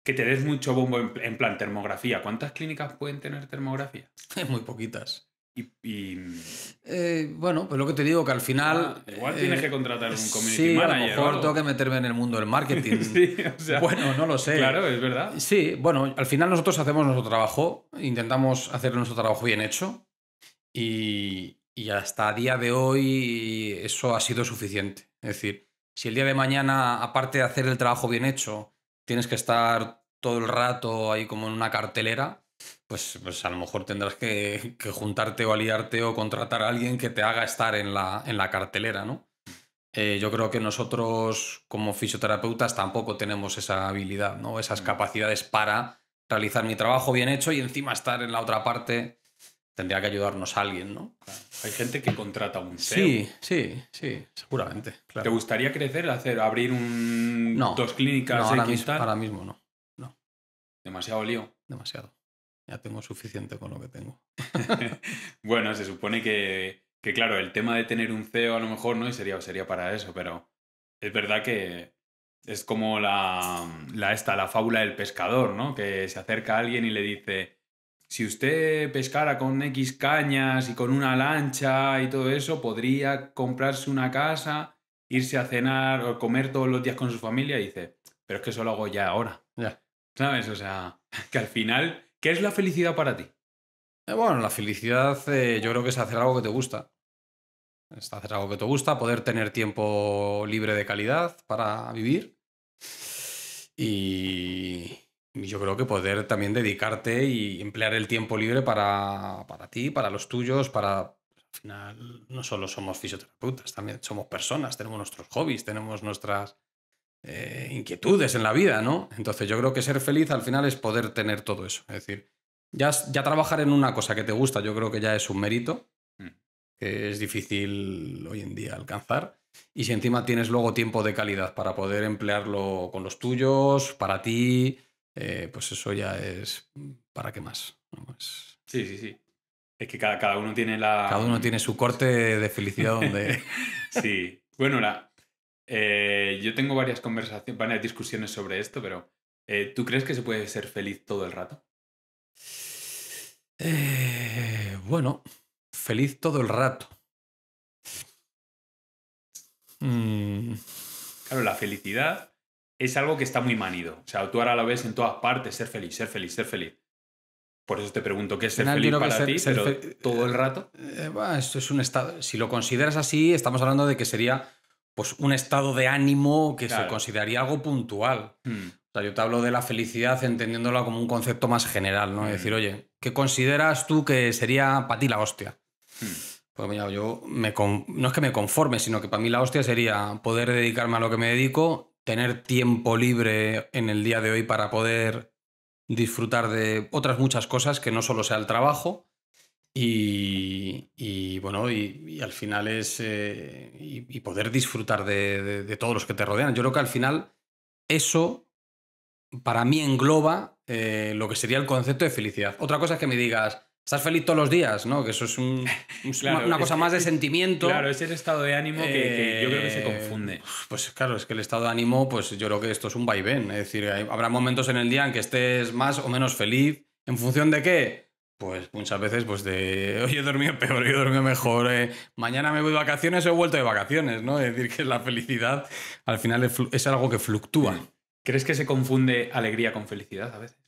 Speaker 3: te des mucho bombo en plan termografía. ¿Cuántas clínicas pueden tener termografía?
Speaker 2: Muy poquitas.
Speaker 3: Bueno,
Speaker 2: pues lo que te digo, que al final...
Speaker 3: Igual tienes que contratar un community
Speaker 2: sí,
Speaker 3: manager.
Speaker 2: A lo mejor tengo que meterme en el mundo del marketing.
Speaker 3: Sí, o sea,
Speaker 2: bueno, no lo sé.
Speaker 3: Claro, es verdad.
Speaker 2: Sí, bueno, al final nosotros hacemos nuestro trabajo, intentamos hacer nuestro trabajo bien hecho y y hasta a día de hoy eso ha sido suficiente. Es decir, si el día de mañana, aparte de hacer el trabajo bien hecho, tienes que estar todo el rato ahí como en una cartelera, pues a lo mejor tendrás que juntarte o aliarte o contratar a alguien que te haga estar en la cartelera, ¿no? Yo creo que nosotros como fisioterapeutas tampoco tenemos esa habilidad, ¿no? Esas capacidades para realizar mi trabajo bien hecho y encima estar en la otra parte. Tendría que ayudarnos alguien, ¿no?
Speaker 3: Claro. Hay gente que contrata un SEO.
Speaker 2: Sí, seguramente. Claro.
Speaker 3: ¿Te gustaría crecer, abrir
Speaker 2: No,
Speaker 3: 2 clínicas
Speaker 2: no,
Speaker 3: tal?
Speaker 2: ahora mismo no.
Speaker 3: Demasiado lío.
Speaker 2: Demasiado. Ya tengo suficiente con lo que tengo.
Speaker 3: Bueno, se supone que claro, el tema de tener un CEO a lo mejor no sería para eso, pero es verdad que es como la fábula del pescador, ¿no? Que se acerca a alguien y le dice, si usted pescara con X cañas y con una lancha y todo eso, podría comprarse una casa, irse a cenar o comer todos los días con su familia, y dice, pero es que eso lo hago ya ahora.
Speaker 2: Ya.
Speaker 3: ¿Sabes? O sea, que al final, ¿qué es la felicidad para ti?
Speaker 2: Bueno, la felicidad yo creo que es hacer algo que te gusta. Es hacer algo que te gusta, poder tener tiempo libre de calidad para vivir y yo creo que poder también dedicarte y emplear el tiempo libre para ti, para los tuyos, al final no solo somos fisioterapeutas, también somos personas, tenemos nuestros hobbies, tenemos nuestras inquietudes en la vida, ¿no? Entonces yo creo que ser feliz al final es poder tener todo eso. Es decir, ya trabajar en una cosa que te gusta yo creo que ya es un mérito, que es difícil hoy en día alcanzar. Y si encima tienes luego tiempo de calidad para poder emplearlo con los tuyos, para ti, pues eso ya es... ¿Para qué más? ¿No?
Speaker 3: Sí. Es que cada uno tiene
Speaker 2: Cada uno tiene su corte de felicidad donde...
Speaker 3: Sí. Bueno, yo tengo varias discusiones sobre esto, pero ¿tú crees que se puede ser feliz todo el rato?
Speaker 2: Bueno, feliz todo el rato.
Speaker 3: Claro, la felicidad es algo que está muy manido. O sea, tú ahora lo ves en todas partes, ser feliz, ser feliz, ser feliz. Por eso te pregunto, ¿qué es ser feliz para ti? Pero todo el rato.
Speaker 2: Esto es un estado. Si lo consideras así, estamos hablando de que sería pues, un estado de ánimo que se consideraría algo puntual. O sea, yo te hablo de la felicidad entendiéndola como un concepto más general, ¿no? Es decir, oye, ¿qué consideras tú que sería para ti la hostia? Pues mira, yo no es que me conforme, sino que para mí la hostia sería poder dedicarme a lo que me dedico, tener tiempo libre en el día de hoy para poder disfrutar de otras muchas cosas que no solo sea el trabajo y bueno, y al final es y poder disfrutar de todos los que te rodean. Yo creo que al final eso para mí engloba lo que sería el concepto de felicidad. Otra cosa es que me digas, ¿estás feliz todos los días? ¿No? Que eso es
Speaker 3: claro,
Speaker 2: una cosa más de sentimiento.
Speaker 3: Claro, es el estado de ánimo que yo creo que se confunde.
Speaker 2: Pues claro, es que el estado de ánimo, pues yo creo que esto es un vaivén. Es decir, habrá momentos en el día en que estés más o menos feliz. ¿En función de qué? Pues muchas veces pues de hoy he dormido peor, hoy he dormido mejor, mañana me voy de vacaciones o he vuelto de vacaciones, ¿no? Es decir, que la felicidad al final es algo que fluctúa.
Speaker 3: ¿Crees que se confunde alegría con felicidad a veces?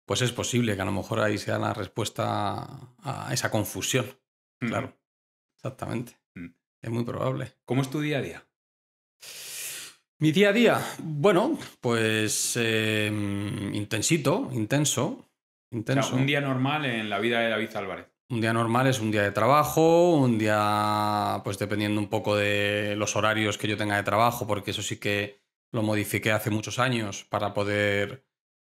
Speaker 2: Pues es posible que a lo mejor ahí sea la respuesta a esa confusión. Claro, exactamente. Es muy probable.
Speaker 3: ¿Cómo es tu día a día?
Speaker 2: Mi día a día, bueno, pues intenso.
Speaker 3: O sea, un día normal en la vida de David Álvarez.
Speaker 2: Un día normal es un día de trabajo, un día, pues dependiendo un poco de los horarios que yo tenga de trabajo, porque eso sí que lo modifiqué hace muchos años para poder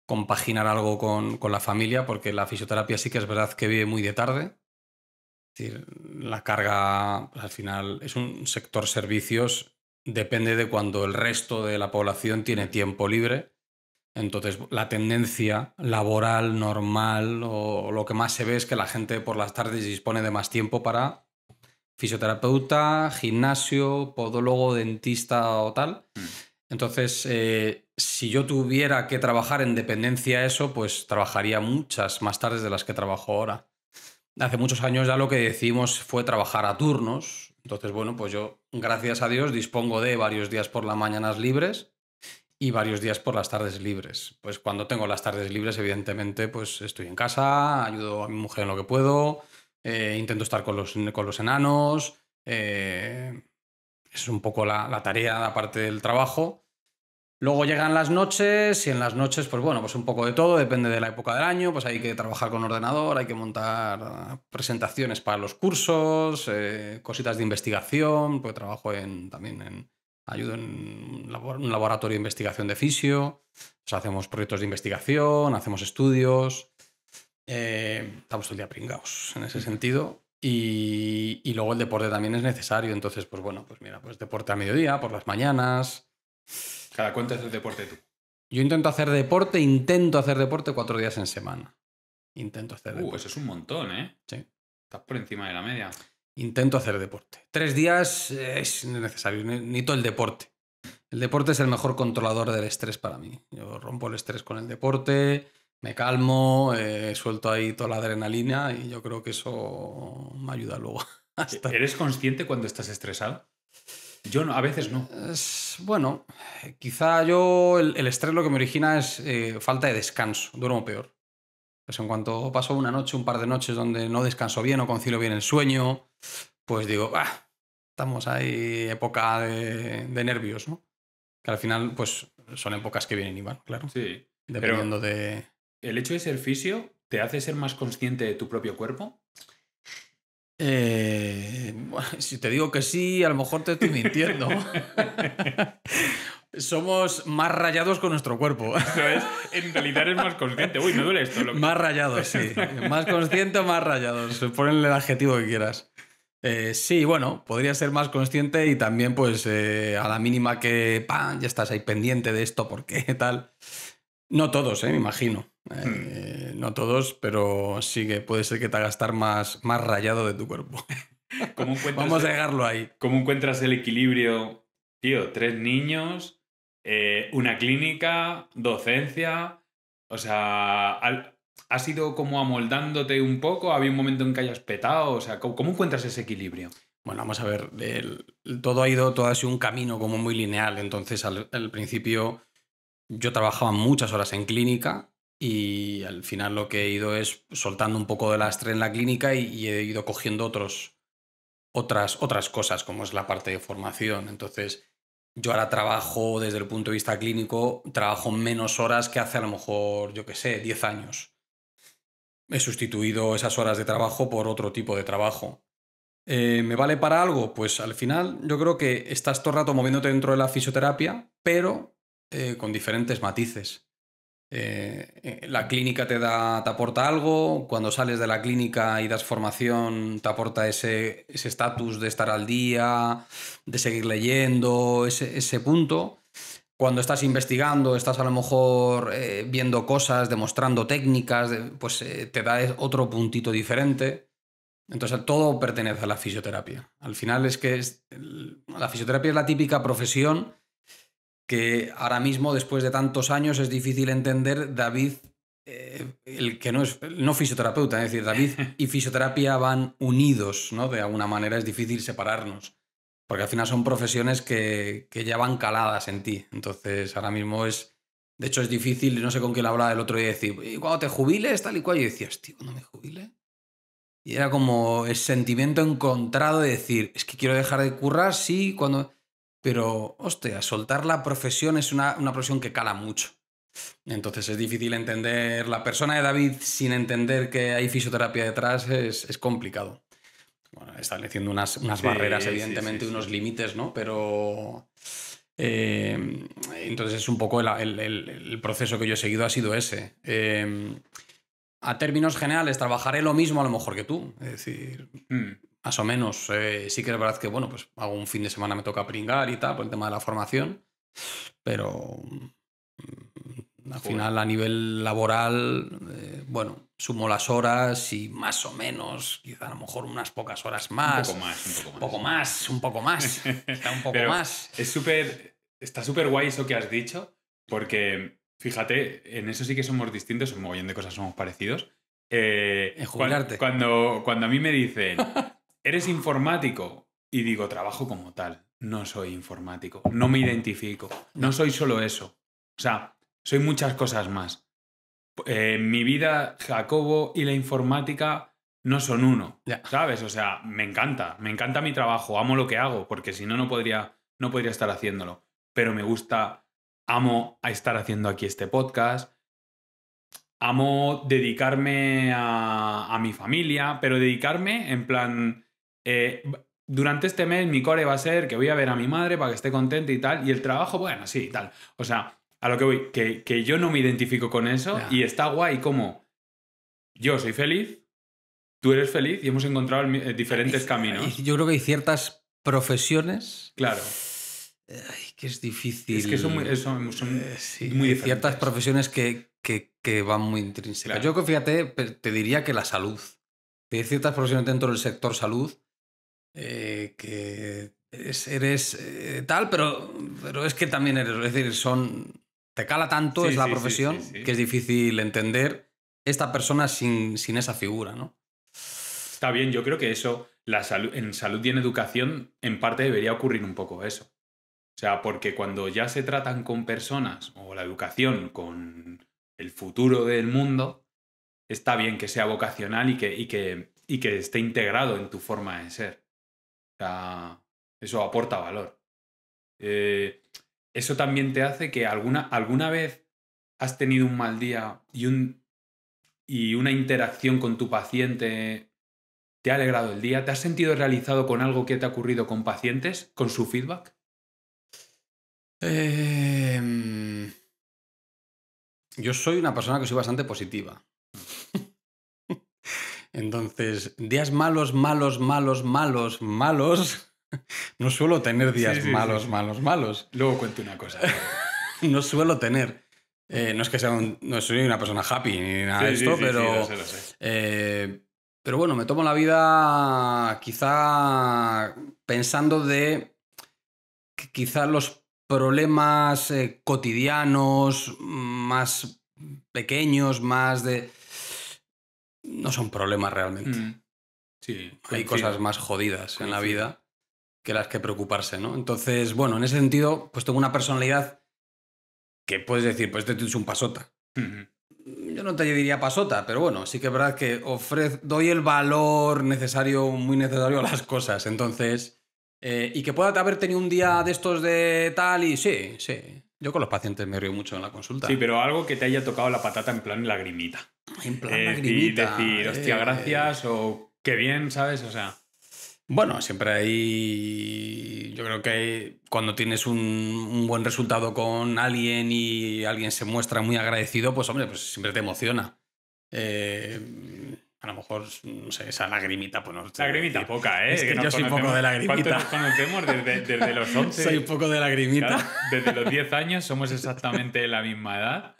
Speaker 2: compaginar algo con la familia, porque la fisioterapia sí que es verdad que vive muy de tarde. Es decir, la carga, pues, al final, es un sector servicios, depende de cuando el resto de la población tiene tiempo libre. Entonces, la tendencia laboral normal o lo que más se ve es que la gente por las tardes dispone de más tiempo para fisioterapeuta, gimnasio, podólogo, dentista o tal. Entonces, si yo tuviera que trabajar en dependencia a eso, pues trabajaría muchas más tardes de las que trabajo ahora. Hace muchos años ya lo que decidimos fue trabajar a turnos. Entonces, bueno, pues yo, gracias a Dios, dispongo de varios días por las mañanas libres y varios días por las tardes libres. Pues cuando tengo las tardes libres, evidentemente, pues estoy en casa, ayudo a mi mujer en lo que puedo, intento estar con los enanos. Es un poco la tarea aparte del trabajo. Luego llegan las noches y en las noches, pues bueno, pues un poco de todo, depende de la época del año, pues hay que trabajar con ordenador, hay que montar presentaciones para los cursos, cositas de investigación, pues trabajo ayudo en un laboratorio de investigación de fisio, pues hacemos proyectos de investigación, hacemos estudios, estamos todo el día pringados en ese sentido. Y luego el deporte también es necesario, entonces pues bueno, pues mira, pues deporte a mediodía, por las mañanas.
Speaker 3: ¿Cada cuánto haces deporte tú?
Speaker 2: Yo intento hacer deporte 4 días en semana. Intento hacer deporte.
Speaker 3: Eso es un montón, ¿eh?
Speaker 2: Sí.
Speaker 3: Estás por encima de la media.
Speaker 2: Intento hacer deporte. 3 días es necesario, necesito el deporte. El deporte es el mejor controlador del estrés para mí. Yo rompo el estrés con el deporte, me calmo, suelto ahí toda la adrenalina y yo creo que eso me ayuda luego.
Speaker 3: ¿Eres consciente cuando estás estresado? Yo no, a veces no.
Speaker 2: Bueno, quizá yo el estrés lo que me origina es falta de descanso, duermo peor. Pues en cuanto paso una noche, un par de noches donde no descanso bien o concilio bien el sueño, pues digo, estamos ahí época de nervios, ¿no? Que al final pues son épocas que vienen y van, claro.
Speaker 3: Sí.
Speaker 2: Dependiendo
Speaker 3: de... ¿El hecho de ser fisio te hace ser más consciente de tu propio cuerpo?
Speaker 2: Si te digo que sí, a lo mejor te estoy mintiendo. Somos más rayados con nuestro cuerpo.
Speaker 3: Eso es, en realidad eres más consciente. Uy, me duele esto.
Speaker 2: Más rayados, sí. Más consciente o más rayados. Ponle el adjetivo que quieras. Sí, bueno, podría ser más consciente y también pues a la mínima que ya estás ahí pendiente de esto, ¿por qué? Tal. No todos, me imagino. No todos, pero sí que puede ser que te haga estar más rayado de tu cuerpo. Vamos a dejarlo ahí.
Speaker 3: ¿Cómo encuentras el equilibrio? Tío, 3 niños, una clínica, docencia. O sea, ¿has ido como amoldándote un poco? ¿Había un momento en que hayas petado? O sea, ¿cómo encuentras ese equilibrio?
Speaker 2: Bueno, vamos a ver. Todo ha sido un camino como muy lineal. Entonces, al principio yo trabajaba muchas horas en clínica y al final lo que he ido es soltando un poco de lastre en la clínica y he ido cogiendo otras cosas, como es la parte de formación. Entonces, yo ahora trabajo desde el punto de vista clínico, trabajo menos horas que hace a lo mejor, yo qué sé, 10 años. He sustituido esas horas de trabajo por otro tipo de trabajo. ¿Me vale para algo? Pues al final yo creo que estás todo el rato moviéndote dentro de la fisioterapia, pero con diferentes matices. La clínica te aporta algo, cuando sales de la clínica y das formación te aporta ese estatus de estar al día, de seguir leyendo, ese punto. Cuando estás investigando, estás a lo mejor viendo cosas, demostrando técnicas, pues te da otro puntito diferente. Entonces todo pertenece a la fisioterapia. Al final es que la fisioterapia es la típica profesión que ahora mismo, después de tantos años, es difícil entender, David, el que no fisioterapeuta, es decir, David y fisioterapia van unidos, ¿no? De alguna manera es difícil separarnos, porque al final son profesiones que ya van caladas en ti. Entonces ahora mismo de hecho es difícil, no sé con quién hablaba el otro día, decir, ¿y cuando te jubiles? Tal y cual, y decías, tío, ¿cuándo me jubile? Y era como el sentimiento encontrado de decir, es que quiero dejar de currar, sí, cuando... Pero, hostia, soltar la profesión es una profesión que cala mucho. Entonces es difícil entender la persona de David sin entender que hay fisioterapia detrás, es complicado. Bueno, estableciendo unas barreras, evidentemente, unos límites, ¿no? Pero... entonces es un poco el proceso que yo he seguido ha sido ese. A términos generales, trabajaré lo mismo a lo mejor que tú. Es decir... Más o menos. Sí que es verdad que, bueno, pues hago un fin de semana, me toca pringar y tal, por el tema de la formación. Pero al final, a nivel laboral, bueno, sumo las horas y más o menos, quizá a lo mejor unas pocas horas más.
Speaker 3: Un poco
Speaker 2: más. Está un poco
Speaker 3: pero
Speaker 2: más.
Speaker 3: Está súper guay eso que has dicho, porque, fíjate, en eso sí que somos distintos, un montón de cosas somos parecidos.
Speaker 2: En jubilarte.
Speaker 3: Cuando a mí me dicen... ¿Eres informático? Y digo, trabajo como tal. No soy informático. No me identifico. No soy solo eso. O sea, soy muchas cosas más. Mi vida, Jacobo y la informática no son uno,
Speaker 2: Ya.
Speaker 3: ¿sabes? O sea, me encanta mi trabajo, amo lo que hago, porque si no, no podría estar haciéndolo. Pero me gusta, amo a estar haciendo aquí este podcast, amo dedicarme a mi familia, pero dedicarme en plan... durante este mes mi core va a ser que voy a ver a mi madre para que esté contenta y tal, y el trabajo, bueno, sí, tal. O sea, a lo que voy, que yo no me identifico con eso
Speaker 2: Ya.
Speaker 3: y está guay como yo soy feliz, tú eres feliz y hemos encontrado diferentes caminos.
Speaker 2: Yo creo que hay ciertas profesiones...
Speaker 3: Claro.
Speaker 2: que es difícil.
Speaker 3: Es que son muy
Speaker 2: sí,
Speaker 3: muy
Speaker 2: hay
Speaker 3: diferentes.
Speaker 2: ciertas profesiones que van muy intrínsecas.
Speaker 3: Claro.
Speaker 2: Yo creo que, fíjate, te diría que la salud. Hay ciertas profesiones dentro del sector salud que eres tal, pero es que también eres. Es decir, te cala tanto,
Speaker 3: Sí,
Speaker 2: es la
Speaker 3: sí, sí,
Speaker 2: profesión,
Speaker 3: sí.
Speaker 2: que es difícil entender esta persona sin esa figura, ¿no?
Speaker 3: Está bien, yo creo que eso, en salud y en educación, en parte debería ocurrir un poco eso. O sea, porque cuando ya se tratan con personas, o la educación con el futuro del mundo, está bien que sea vocacional y que esté integrado en tu forma de ser. O sea, eso aporta valor. Eso también te hace que alguna vez has tenido un mal día y una interacción con tu paciente te ha alegrado el día. ¿Te has sentido realizado con algo que te ha ocurrido con pacientes, con su feedback?
Speaker 2: Yo soy una persona que soy bastante positiva. Entonces, días malos, no suelo tener días
Speaker 3: Sí.
Speaker 2: malos.
Speaker 3: Luego cuento una cosa.
Speaker 2: No suelo tener. No es que no soy una persona happy ni nada de esto, pero...
Speaker 3: Sí, lo sé.
Speaker 2: Pero bueno, me tomo la vida quizá pensando de que quizá los problemas cotidianos, más pequeños, más de... No son problemas realmente.
Speaker 3: Sí,
Speaker 2: Hay
Speaker 3: coincido.
Speaker 2: cosas más jodidas en la vida que las que preocuparse, ¿no? Entonces, bueno, en ese sentido, pues tengo una personalidad que puedes decir, pues este tío es un pasota. Yo no te diría pasota, pero bueno, sí que es verdad que doy el valor necesario, muy necesario a las cosas. Entonces, y que pueda haber tenido un día de estos de tal y sí. Yo con los pacientes me río mucho en la consulta.
Speaker 3: Sí, pero algo que te haya tocado la patata en plan lagrimita.
Speaker 2: En plan lagrimita.
Speaker 3: Decir, hostia, gracias o qué bien, ¿sabes? O sea...
Speaker 2: Bueno, siempre hay... Yo creo que cuando tienes un buen resultado con alguien y alguien se muestra muy agradecido, pues hombre, pues siempre te emociona. A lo mejor, no sé, esa lagrimita, pues no...
Speaker 3: Lagrimita poca, ¿eh?
Speaker 2: Es que yo soy un poco de lagrimita.
Speaker 3: ¿Cuánto nos conocemos? Desde los 11.
Speaker 2: Soy un poco de lagrimita.
Speaker 3: Claro, desde los 10 años somos exactamente de la misma edad.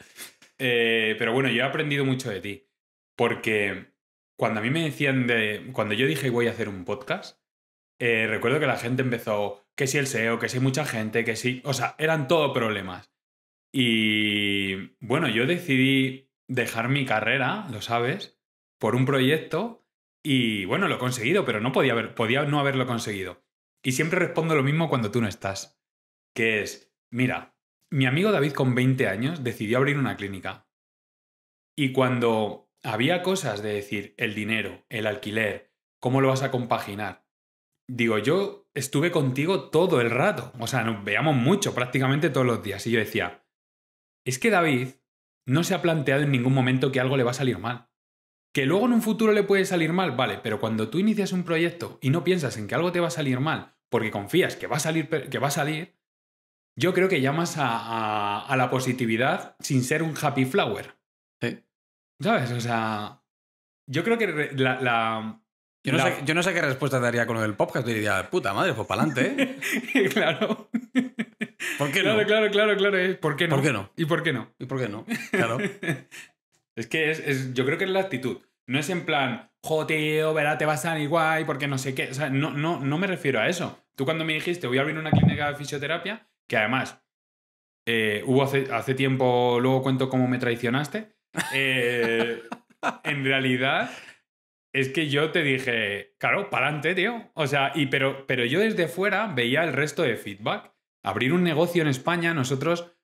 Speaker 3: Pero bueno, yo he aprendido mucho de ti. Porque cuando a mí me decían cuando yo dije voy a hacer un podcast, recuerdo que la gente empezó que si el SEO, que si mucha gente, que sí... O sea, eran todo problemas. Y bueno, yo decidí dejar mi carrera, lo sabes, por un proyecto y bueno, lo he conseguido, pero no podía no haberlo conseguido. Y siempre respondo lo mismo cuando tú no estás, que es, mira, mi amigo David con 20 años decidió abrir una clínica y cuando había cosas de decir el dinero, el alquiler, ¿cómo lo vas a compaginar? Digo, yo estuve contigo todo el rato, o sea, nos veíamos mucho, prácticamente todos los días y yo decía, es que David no se ha planteado en ningún momento que algo le va a salir mal. Que luego en un futuro le puede salir mal, vale, pero cuando tú inicias un proyecto y no piensas en que algo te va a salir mal porque confías que va a salir, yo creo que llamas a la positividad sin ser un happy flower.
Speaker 2: Sí.
Speaker 3: ¿Sabes? O sea, yo creo que
Speaker 2: Yo no sé qué respuesta te daría con lo del podcast. Te diría, puta madre, pues para adelante, ¿eh?
Speaker 3: Claro.
Speaker 2: ¿Por qué no?
Speaker 3: Claro. ¿Por qué no?
Speaker 2: ¿Por qué no?
Speaker 3: ¿Y por qué no?
Speaker 2: ¿Y por qué no? Claro.
Speaker 3: Es que yo creo que es la actitud. No es en plan, jo, tío, verá, te va a salir guay porque no sé qué. O sea, no me refiero a eso. Tú cuando me dijiste, voy a abrir una clínica de fisioterapia, que además hubo hace tiempo, luego cuento cómo me traicionaste, en realidad es que yo te dije, claro, para adelante, tío. O sea, pero yo desde fuera veía el resto de feedback. Abrir un negocio en España, nosotros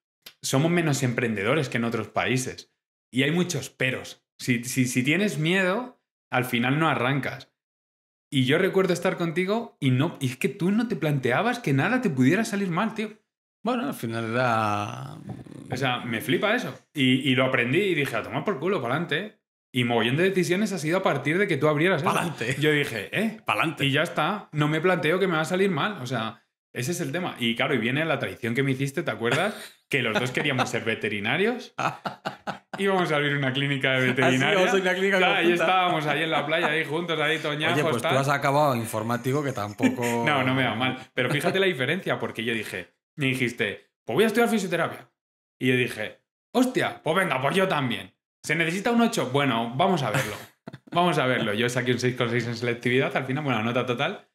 Speaker 3: somos menos emprendedores que en otros países. Y hay muchos peros. Si tienes miedo, al final no arrancas. Y yo recuerdo estar contigo y es que tú no te planteabas que nada te pudiera salir mal, tío.
Speaker 2: Bueno, al final era...
Speaker 3: O sea, me flipa eso. Y lo aprendí y dije, a tomar por culo, pa'lante. Y mogollón de decisiones ha sido a partir de que tú abrieras eso.
Speaker 2: Pa'lante.
Speaker 3: Yo dije,
Speaker 2: Pa'lante.
Speaker 3: Y ya está. No me planteo que me va a salir mal. O sea, ese es el tema. Y claro, y viene la traición que me hiciste, ¿te acuerdas? Que los dos queríamos ser veterinarios. Íbamos a abrir una clínica de veterinaria.
Speaker 2: Así, una clínica
Speaker 3: Claro, y
Speaker 2: conjunta.
Speaker 3: estábamos ahí en la playa, ahí juntos, ahí toñajos.
Speaker 2: Oye, pues
Speaker 3: tal.
Speaker 2: tú has acabado informático que tampoco...
Speaker 3: No me va mal. Pero fíjate la diferencia, porque yo dije, me dijiste, pues voy a estudiar fisioterapia. Y yo dije, hostia, pues venga, pues yo también. ¿Se necesita un 8? Bueno, vamos a verlo. Vamos a verlo. Yo saqué un 6,6 en selectividad, al final, buena nota total.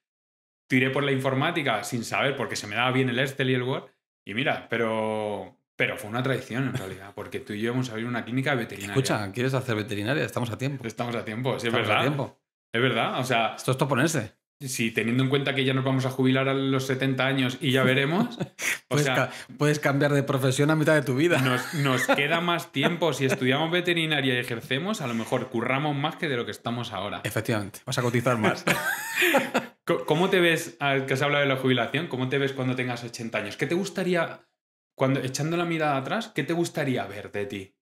Speaker 3: Tiré por la informática sin saber, porque se me daba bien el Excel y el Word. Y mira, pero fue una traición en realidad, porque tú y yo íbamos a abrir una clínica veterinaria.
Speaker 2: Escucha, ¿quieres hacer veterinaria? Estamos a tiempo.
Speaker 3: Estamos a tiempo, sí, es
Speaker 2: Estamos
Speaker 3: verdad.
Speaker 2: a tiempo.
Speaker 3: Es verdad, o sea,
Speaker 2: Esto es todo ponerse.
Speaker 3: si teniendo en cuenta que ya nos vamos a jubilar a los 70 años y ya veremos, o sea,
Speaker 2: Puedes cambiar de profesión a mitad de tu vida.
Speaker 3: nos queda más tiempo. Si estudiamos veterinaria y ejercemos, a lo mejor curramos más que de lo que estamos ahora.
Speaker 2: Efectivamente, vas a cotizar más.
Speaker 3: ¿Cómo te ves, que has hablado de la jubilación, cómo te ves cuando tengas 80 años? ¿Qué te gustaría, echando la mirada atrás, qué te gustaría ver de ti?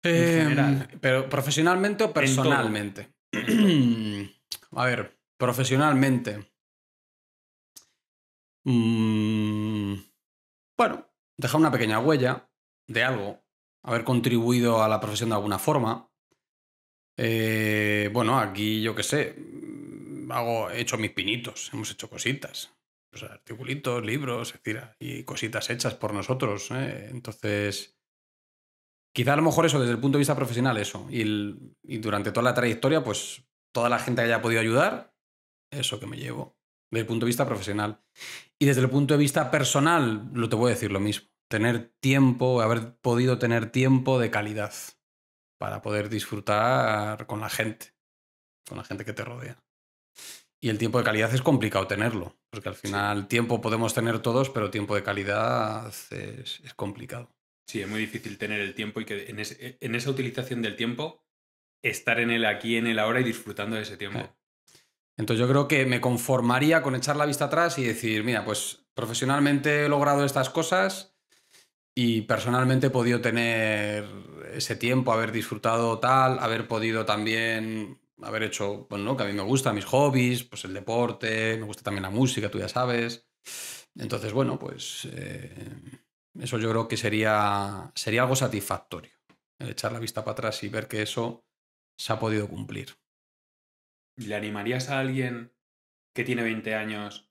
Speaker 3: En general.
Speaker 2: ¿Pero profesionalmente o personalmente? A ver, profesionalmente. Bueno, dejar una pequeña huella de algo, haber contribuido a la profesión de alguna forma. Bueno, aquí yo qué sé, he hecho mis pinitos, hemos hecho cositas. O sea, articulitos, libros, etcétera, y cositas hechas por nosotros. Entonces, quizá a lo mejor eso, desde el punto de vista profesional, eso. Y durante toda la trayectoria, pues toda la gente que haya podido ayudar, eso que me llevo, desde el punto de vista profesional. Y desde el punto de vista personal, te voy a decir lo mismo. Tener tiempo, haber podido tener tiempo de calidad para poder disfrutar con la gente que te rodea. Y el tiempo de calidad es complicado tenerlo, porque al final tiempo podemos tener todos, pero tiempo de calidad es complicado.
Speaker 3: Sí, es muy difícil tener el tiempo y que en esa utilización del tiempo estar en el aquí, en el ahora y disfrutando de ese tiempo.
Speaker 2: Entonces yo creo que me conformaría con echar la vista atrás y decir, mira, pues profesionalmente he logrado estas cosas y personalmente he podido tener ese tiempo, haber disfrutado tal, haber podido también haber hecho, bueno, que a mí me gusta, mis hobbies, pues el deporte, me gusta también la música, tú ya sabes. Entonces, bueno, pues eso yo creo que sería algo satisfactorio, el echar la vista para atrás y ver que eso se ha podido cumplir.
Speaker 3: ¿Le animarías a alguien que tiene 20 años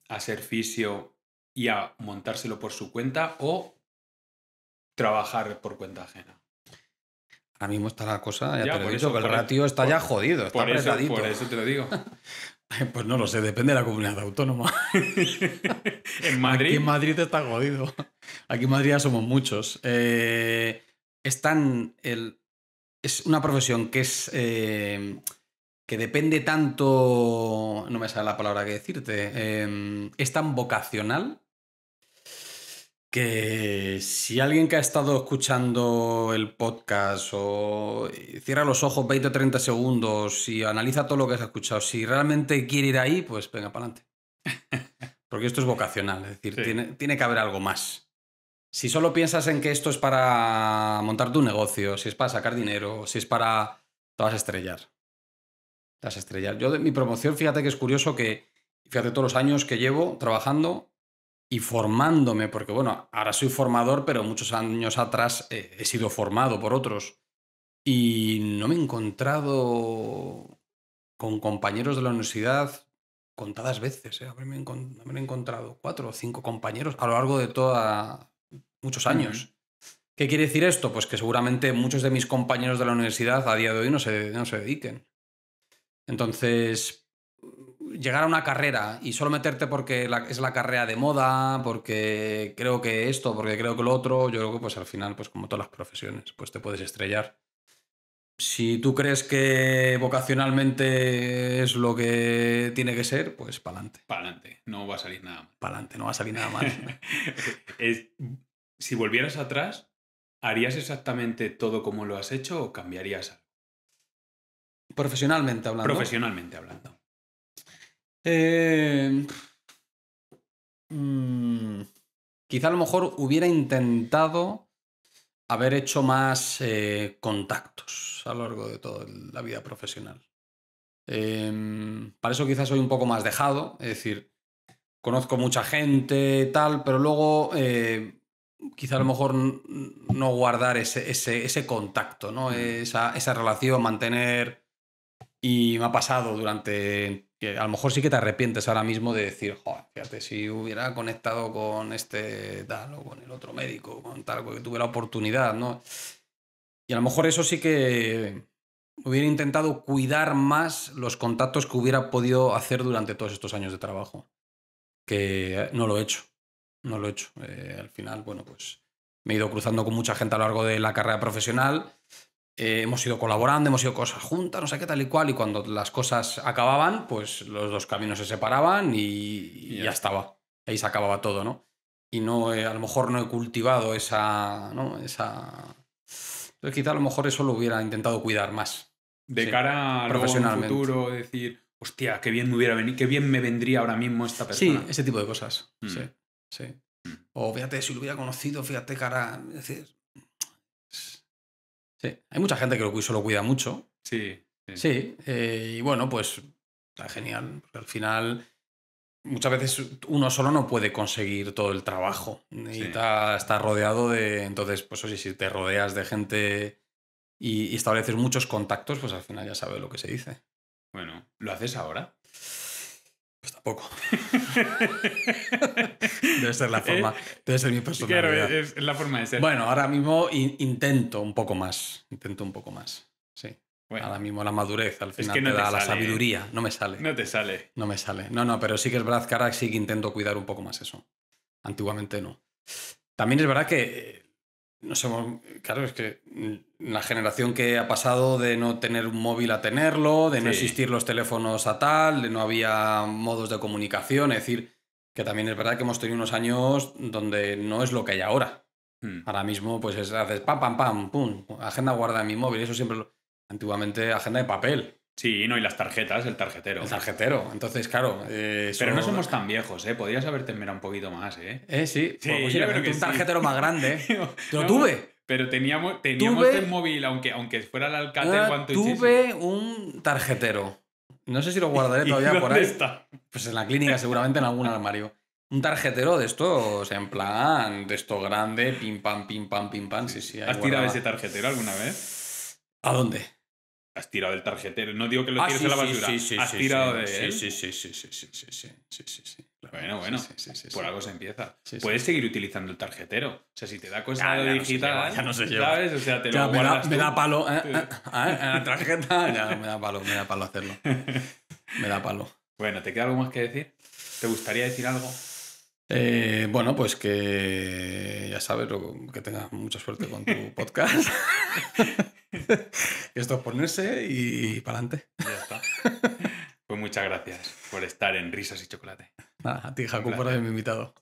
Speaker 3: a ser fisio y a montárselo por su cuenta o trabajar por cuenta ajena?
Speaker 2: Ahora mismo está la cosa, ya te lo he
Speaker 3: por
Speaker 2: dicho,
Speaker 3: eso,
Speaker 2: que el
Speaker 3: por
Speaker 2: ratio está ya jodido, está apretadito.
Speaker 3: Por eso te lo digo.
Speaker 2: Pues no lo sé, depende de la comunidad autónoma.
Speaker 3: En Madrid.
Speaker 2: Aquí en Madrid está jodido. Aquí en Madrid ya somos muchos. Es una profesión que que depende tanto, no me sale la palabra que decirte, es tan vocacional que si alguien que ha estado escuchando el podcast o cierra los ojos 20 o 30 segundos y analiza todo lo que has escuchado, si realmente quiere ir ahí, pues venga, para adelante. Porque esto es vocacional, es decir,
Speaker 3: Sí.
Speaker 2: tiene que haber algo más. Si solo piensas en que esto es para montar tu negocio, si es para sacar dinero, si es para... te vas a estrellar. Te vas a estrellar. Yo de mi promoción, fíjate que es curioso que, fíjate todos los años que llevo trabajando y formándome, porque bueno, ahora soy formador, pero muchos años atrás he sido formado por otros. Y no me he encontrado con compañeros de la universidad contadas veces. Haberme encontrado 4 o 5 compañeros a lo largo de muchos años. ¿Qué quiere decir esto? Pues que seguramente muchos de mis compañeros de la universidad a día de hoy no se dediquen. Entonces, llegar a una carrera y solo meterte porque es la carrera de moda, porque creo que esto, porque creo que lo otro, yo creo que pues al final, pues como todas las profesiones, pues te puedes estrellar. Si tú crees que vocacionalmente es lo que tiene que ser, pues pa'lante.
Speaker 3: Pa'lante, no va a salir nada mal.
Speaker 2: Pa'lante, no va a salir nada mal.
Speaker 3: Si volvieras atrás, ¿harías exactamente todo como lo has hecho o cambiarías algo?
Speaker 2: Profesionalmente hablando.
Speaker 3: Profesionalmente hablando.
Speaker 2: Quizá a lo mejor hubiera intentado haber hecho más contactos a lo largo de toda la vida profesional. Para eso quizás soy un poco más dejado, es decir, conozco mucha gente, tal, pero luego quizá a lo mejor no guardar ese contacto, ¿no? Esa relación, mantener... Y me ha pasado que a lo mejor sí que te arrepientes ahora mismo de decir, joder, fíjate, si hubiera conectado con este tal o con el otro médico, con tal, porque tuve la oportunidad, ¿no? Y a lo mejor eso sí que hubiera intentado cuidar más los contactos que hubiera podido hacer durante todos estos años de trabajo. Que no lo he hecho. No lo he hecho. Al final, bueno, pues me he ido cruzando con mucha gente a lo largo de la carrera profesional. Hemos ido colaborando, hemos ido cosas juntas, no sé qué tal y cual, y cuando las cosas acababan, pues los dos caminos se separaban y ya estaba. Ahí se acababa todo, ¿no? Y no, a lo mejor no he cultivado esa, ¿no? Entonces quizá a lo mejor eso lo hubiera intentado cuidar más.
Speaker 3: De cara a luego en un futuro, decir, hostia, qué bien me hubiera venido, qué bien me vendría ahora mismo esta persona.
Speaker 2: Sí, ese tipo de cosas. Sí. O fíjate, si lo hubiera conocido, fíjate, cara. Es decir, sí, hay mucha gente que eso lo cuida mucho.
Speaker 3: Sí.
Speaker 2: Y bueno, pues está genial. Porque al final, muchas veces uno solo no puede conseguir todo el trabajo. Y está rodeado de... Entonces, pues oye, si te rodeas de gente y estableces muchos contactos, pues al final ya sabes lo que se dice.
Speaker 3: Bueno, ¿lo haces ahora?
Speaker 2: Pues tampoco. Debe ser la forma, debe ser mi personalidad.
Speaker 3: Claro, es la forma de ser.
Speaker 2: Bueno, ahora mismo intento un poco más. Sí. Bueno, ahora mismo la madurez al final te da la sabiduría. No me sale.
Speaker 3: No te sale.
Speaker 2: No me sale. No, pero sí que es verdad que ahora sí que intento cuidar un poco más eso. Antiguamente no. También es verdad que no sé, claro, es que la generación que ha pasado de no tener un móvil a tenerlo, de no existir los teléfonos a tal, de no había modos de comunicación, es decir, que también es verdad que hemos tenido unos años donde no es lo que hay ahora. Ahora mismo, pues haces pam, pum, agenda guardada en mi móvil, eso siempre antiguamente agenda de papel.
Speaker 3: Sí, no, y las tarjetas, el tarjetero.
Speaker 2: El tarjetero, entonces, claro.
Speaker 3: Pero no somos tan viejos, ¿eh? Podrías haberte mirado un poquito más, ¿eh?
Speaker 2: Sí, pues
Speaker 3: yo creo que
Speaker 2: un tarjetero más grande. Lo
Speaker 3: no,
Speaker 2: tuve.
Speaker 3: Pero teníamos el móvil, aunque fuera el Alcatel.
Speaker 2: Tuve un tarjetero. No sé si lo guardaré todavía por ahí.
Speaker 3: Está?
Speaker 2: Pues en la clínica, seguramente en algún armario. Un tarjetero de estos, en plan, de esto grande, pim pam. Sí,
Speaker 3: ¿Has tirado ese tarjetero alguna vez?
Speaker 2: ¿A dónde?
Speaker 3: ¿Has tirado el tarjetero? No digo que lo tires a la basura. ¿Has tirado de él?
Speaker 2: Sí.
Speaker 3: Bueno. Por algo se empieza. Puedes seguir utilizando el tarjetero. O sea, si te da cosa de digital,
Speaker 2: ya no se lleva.
Speaker 3: ¿sabes? O sea, te lo guardas
Speaker 2: me da palo. En la tarjeta ya me da palo hacerlo. Me da palo.
Speaker 3: Bueno, ¿te queda algo más que decir? ¿Te gustaría decir algo?
Speaker 2: Bueno, pues que ya sabes, que tengas mucha suerte con tu podcast. Esto es ponerse y para adelante.
Speaker 3: Ya está. Pues muchas gracias por estar en Risas y Chocolate.
Speaker 2: A ti, Jacob, por haberme invitado.